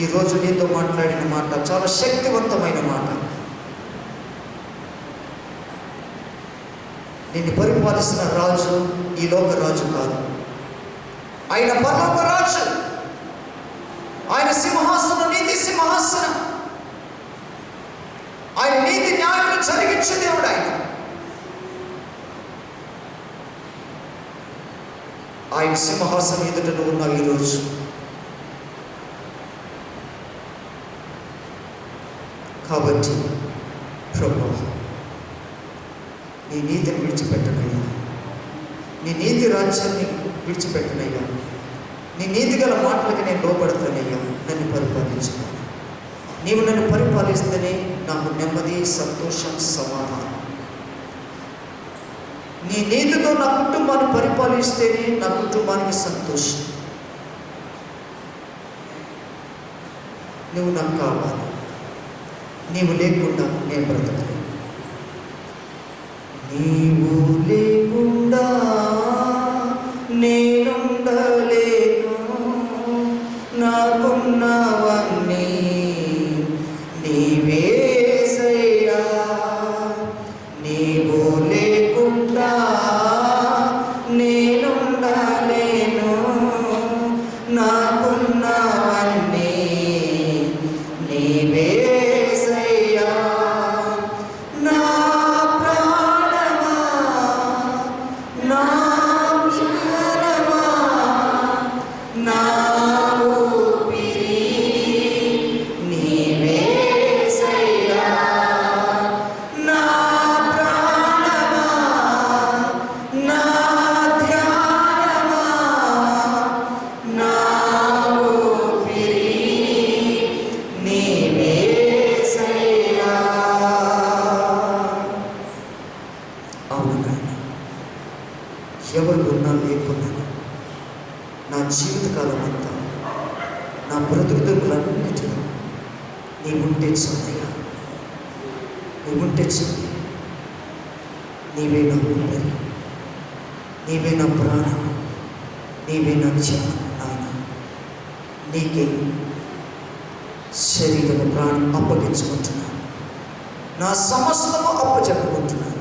ఈరోజు నీతో మాట్లాడిన మాట చాలా శక్తివంతమైన మాట. నిన్ను పరిపాలిస్తున్న రాజు ఈ లోక రాజు కాదు, ఆయన పరలోక రాజు. ఆయన సింహాసనం నీతి సింహాసనం. ఆయన నీతి న్యాయములు జరిగించే దేవుడు ఆయన. ఆయన సింహాసనం ఎదుట నువ్వు ఉన్నావు ఈరోజు. కాబట్టి ప్రభువా, నీ నీతిని విడిచిపెట్టనయ్యా, నీ నీతి రాజ్యాన్ని విడిచిపెట్టనయ్యా. నీ నీతిగల మాటలకి నేను లోపడతానయ్యా, నన్ను పరిపాలించు. నీవు నన్ను పరిపాలిస్తేనే నాకు నెమ్మది, సంతోషం, సమాధానం. నీ నీతితో నా కుటుంబాన్ని పరిపాలిస్తేనే నా కుటుంబానికి సంతోషం. నువ్వు నాకు కావాలి. నీవు లేకుండా నేను బ్రతకలేను. నీవు లేకుండా నేనుండలేను. నాకున్నవన్నీ నీవేసయ్యా. నీవు లేకుండా నేనుండలేను. నాకున్నవన్నీ నీవేసయ్యా. నా ప్రాణమా, నా ప్రాణమా, నా ఊపిరి నీవేసయ్యా. నా ప్రాణమా, నా ధ్యానమా, నా ఊపిరి నీవేసయ్యా. అవును నాయన, ఎవరు ఉన్నా లేకున్నా నా జీవితకాలం అంతా, నా బ్రతుకులన్నిటిలో నీవుంటే చాలయ్యా. నీవుంటే చాలు. నీవే నా ఊపిరి, నీవే నా ప్రాణం, నీవే నా ధ్యానం. నాయన, నీకే శరీరము, ప్రాణం అప్పగించుకుంటున్నాను. నా సమస్తము అప్పచెప్పుకుంటున్నాను.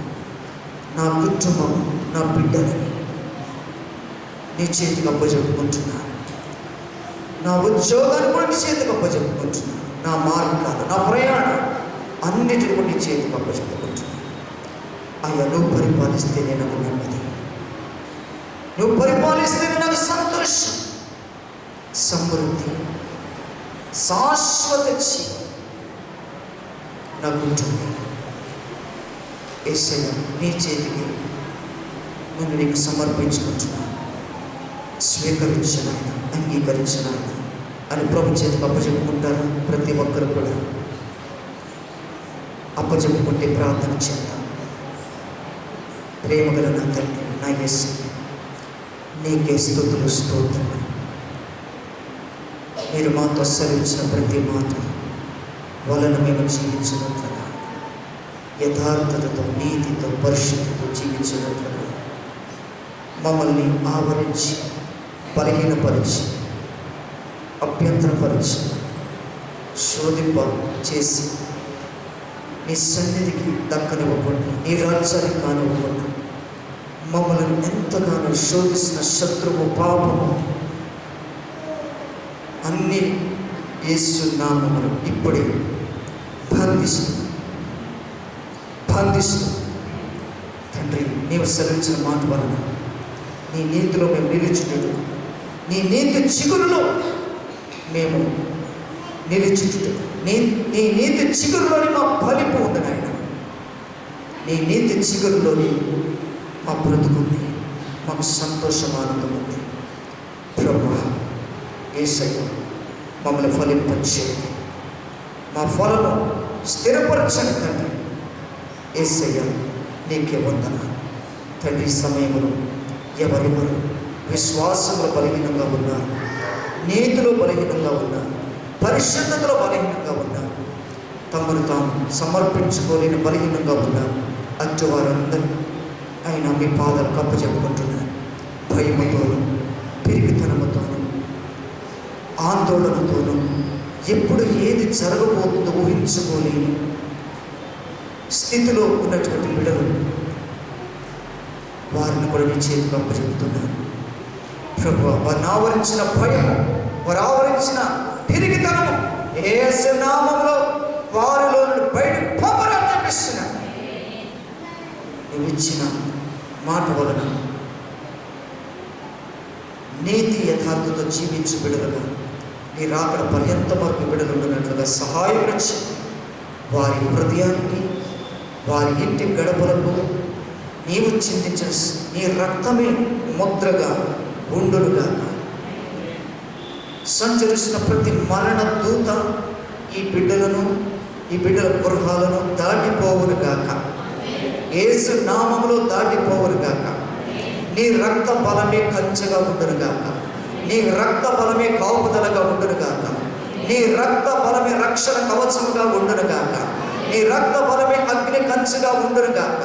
నా కుటుంబం, నా బిడ్డలని నీ చేతికి అప్పచెప్పుకుంటున్నాను. నా ఉద్యోగాన్ని కూడా నీ చేతికి అప్పచెప్పుకుంటున్నాను. నా మార్గాలు, నా ప్రయాణం అన్నిటిని కూడా నీ చేతికి అప్పచెప్పుకుంటున్నాను. అయ్యా, నువ్వు పరిపాలిస్తేనే నాకు నెమ్మది. నువ్వు పరిపాలిస్తేనే నాకు సంతోషం, సమృద్ధి, శాశ్వత జీవం నాకు ఉంటుంది. యేసయ్యా, నీ చేతికి నన్ను నీకు సమర్పించుకుంటున్నాను. స్వీకరించిన ఆయన, అంగీకరించిన ఆయన అని ప్రభు చేతికి అప్పచెప్పుకుంటారు. ప్రతి ఒక్కరు కూడా అప్పచెప్పుకుంటే ప్రార్థన చేద్దాం. ప్రేమగల నా తండ్రి, నా యేసయ్య, నీకే స్తుతులు, స్తోత్రములు. మీరు మాతో సెలవిచ్చిన ప్రతి మాట వలన మేము జీవించినట్లుగా, యథార్థతతో, నీతితో, పరిశుద్ధితో జీవించినట్లుగా మమ్మల్ని ఆవరించి, బలహీనపరిచి, అభ్యంతరపరిచి, శోధింప చేసి నీ సన్నిధికి దక్కనివ్వకుండా, నీ రాజ్యానికి కానివ్వకుండా మమ్మల్ని ఎంతగానో శోధిస్తున్న శత్రువు, పాపము అన్ని యేసు నామమును ఇప్పుడే బంధిస్తూ తండ్రి, నీవు సెలవించిన మాట వలన నీ నీతిలో మేము నిలుచుటకు, నీ నీతి చిగురులో మేము నిలుచుటకు, నీ నీతి చిగురులోని మా ఫలింపు ఉంది నాయన. నీ నీతి చిగురులోని మా బ్రతుకుంది, మాకు సంతోషం, ఆనందం ఉంది. ప్రభువా, యేసయ్య, మమ్మల్ని ఫలింపచేయండి. మా ఫలము స్థిరపరచండి తండ్రి. యేసయ్య, నీకే వందనాలు తండ్రి. సమయంలో ఎవరెవరు విశ్వాసంలో బలహీనంగా ఉన్నారు, నీతిలో బలహీనంగా ఉన్నారు, పరిశుద్ధతలో బలహీనంగా ఉన్నారు, తమను తాము సమర్పించుకోలేని బలహీనంగా ఉన్నారు, అటు వారందరూ ఆయన మీ పాదాలు కప్పచెప్పుకుంటున్నారు. భయముతోనూ, పిరికితనముతోనూ, ఆందోళనతోనూ, ఎప్పుడు ఏది జరగబోతుందో ఊహించుకోలేని స్థితిలో ఉన్నటువంటి బిడ్డలు, వారిని కూడా నీ చేతికి అప్పచెప్తున్నాను. ప్రభువా, వారిని ఆవరించిన భయం, వారు ఆవరించిన పిరికితనము యేసు నామములో వారిలో నుండి బయటకు పంపరాని అనిపిస్తున్నాను. నువ్వు ఇచ్చిన మాట వలన నీతి యథార్థతో జీవించు బిడ్డలుగా, నీ రాకడ పర్యంత వరకు బిడ్డలు ఉన్నట్లుగా సహాయం వచ్చి వారి హృదయానికి, వారి ఇంటి గడపలకు నీవు చిందించిన నీ రక్తమే ముద్రగా ఉండునుగా. సంచరిస్తున్న ప్రతి మరణ దూత ఈ బిడ్డల గృహాలను దాటిపోవును గాక. యేసు నామములో దాటిపోవును గాక. నీ రక్త బలమే కంచెగా ఉండును గాక. నీ రక్త బలమే కాపుదలగా ఉండును గాక. నీ రక్త బలమే రక్షణ కవచముగా ఉండును గాక. నీ రక్త బలమే అగ్ని కంచెగా ఉండును గాక.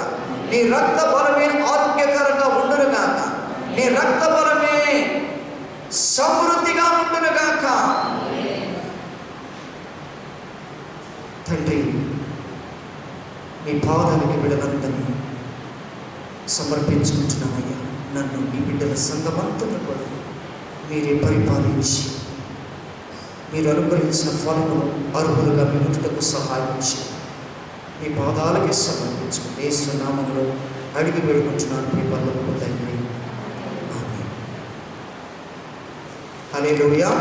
నీ రక్త బలమే ఆరోగ్యకరంగా ఉండును గాక. నీ రక్త బలమే సమృద్ధిగా ఉండును గాక. తండ్రి, మీ పాదానికి బిడ్డలందరినీ సమర్పించుకుంటున్నానయ్యా. నన్ను ఈ బిడ్డల సంఘమంతను కూడా మీరే పరిపాలించి మీరు అనుగ్రహించిన ఫలములు అర్హులుగా మిగుటకు సహాయించి మీ పాదాలకి సమర్పించుకుని యేసు నామములో అడిగి వేడుకుంటున్నాను మీ పరలోకపు తండ్రి. ఆమేన్. హల్లెలూయా.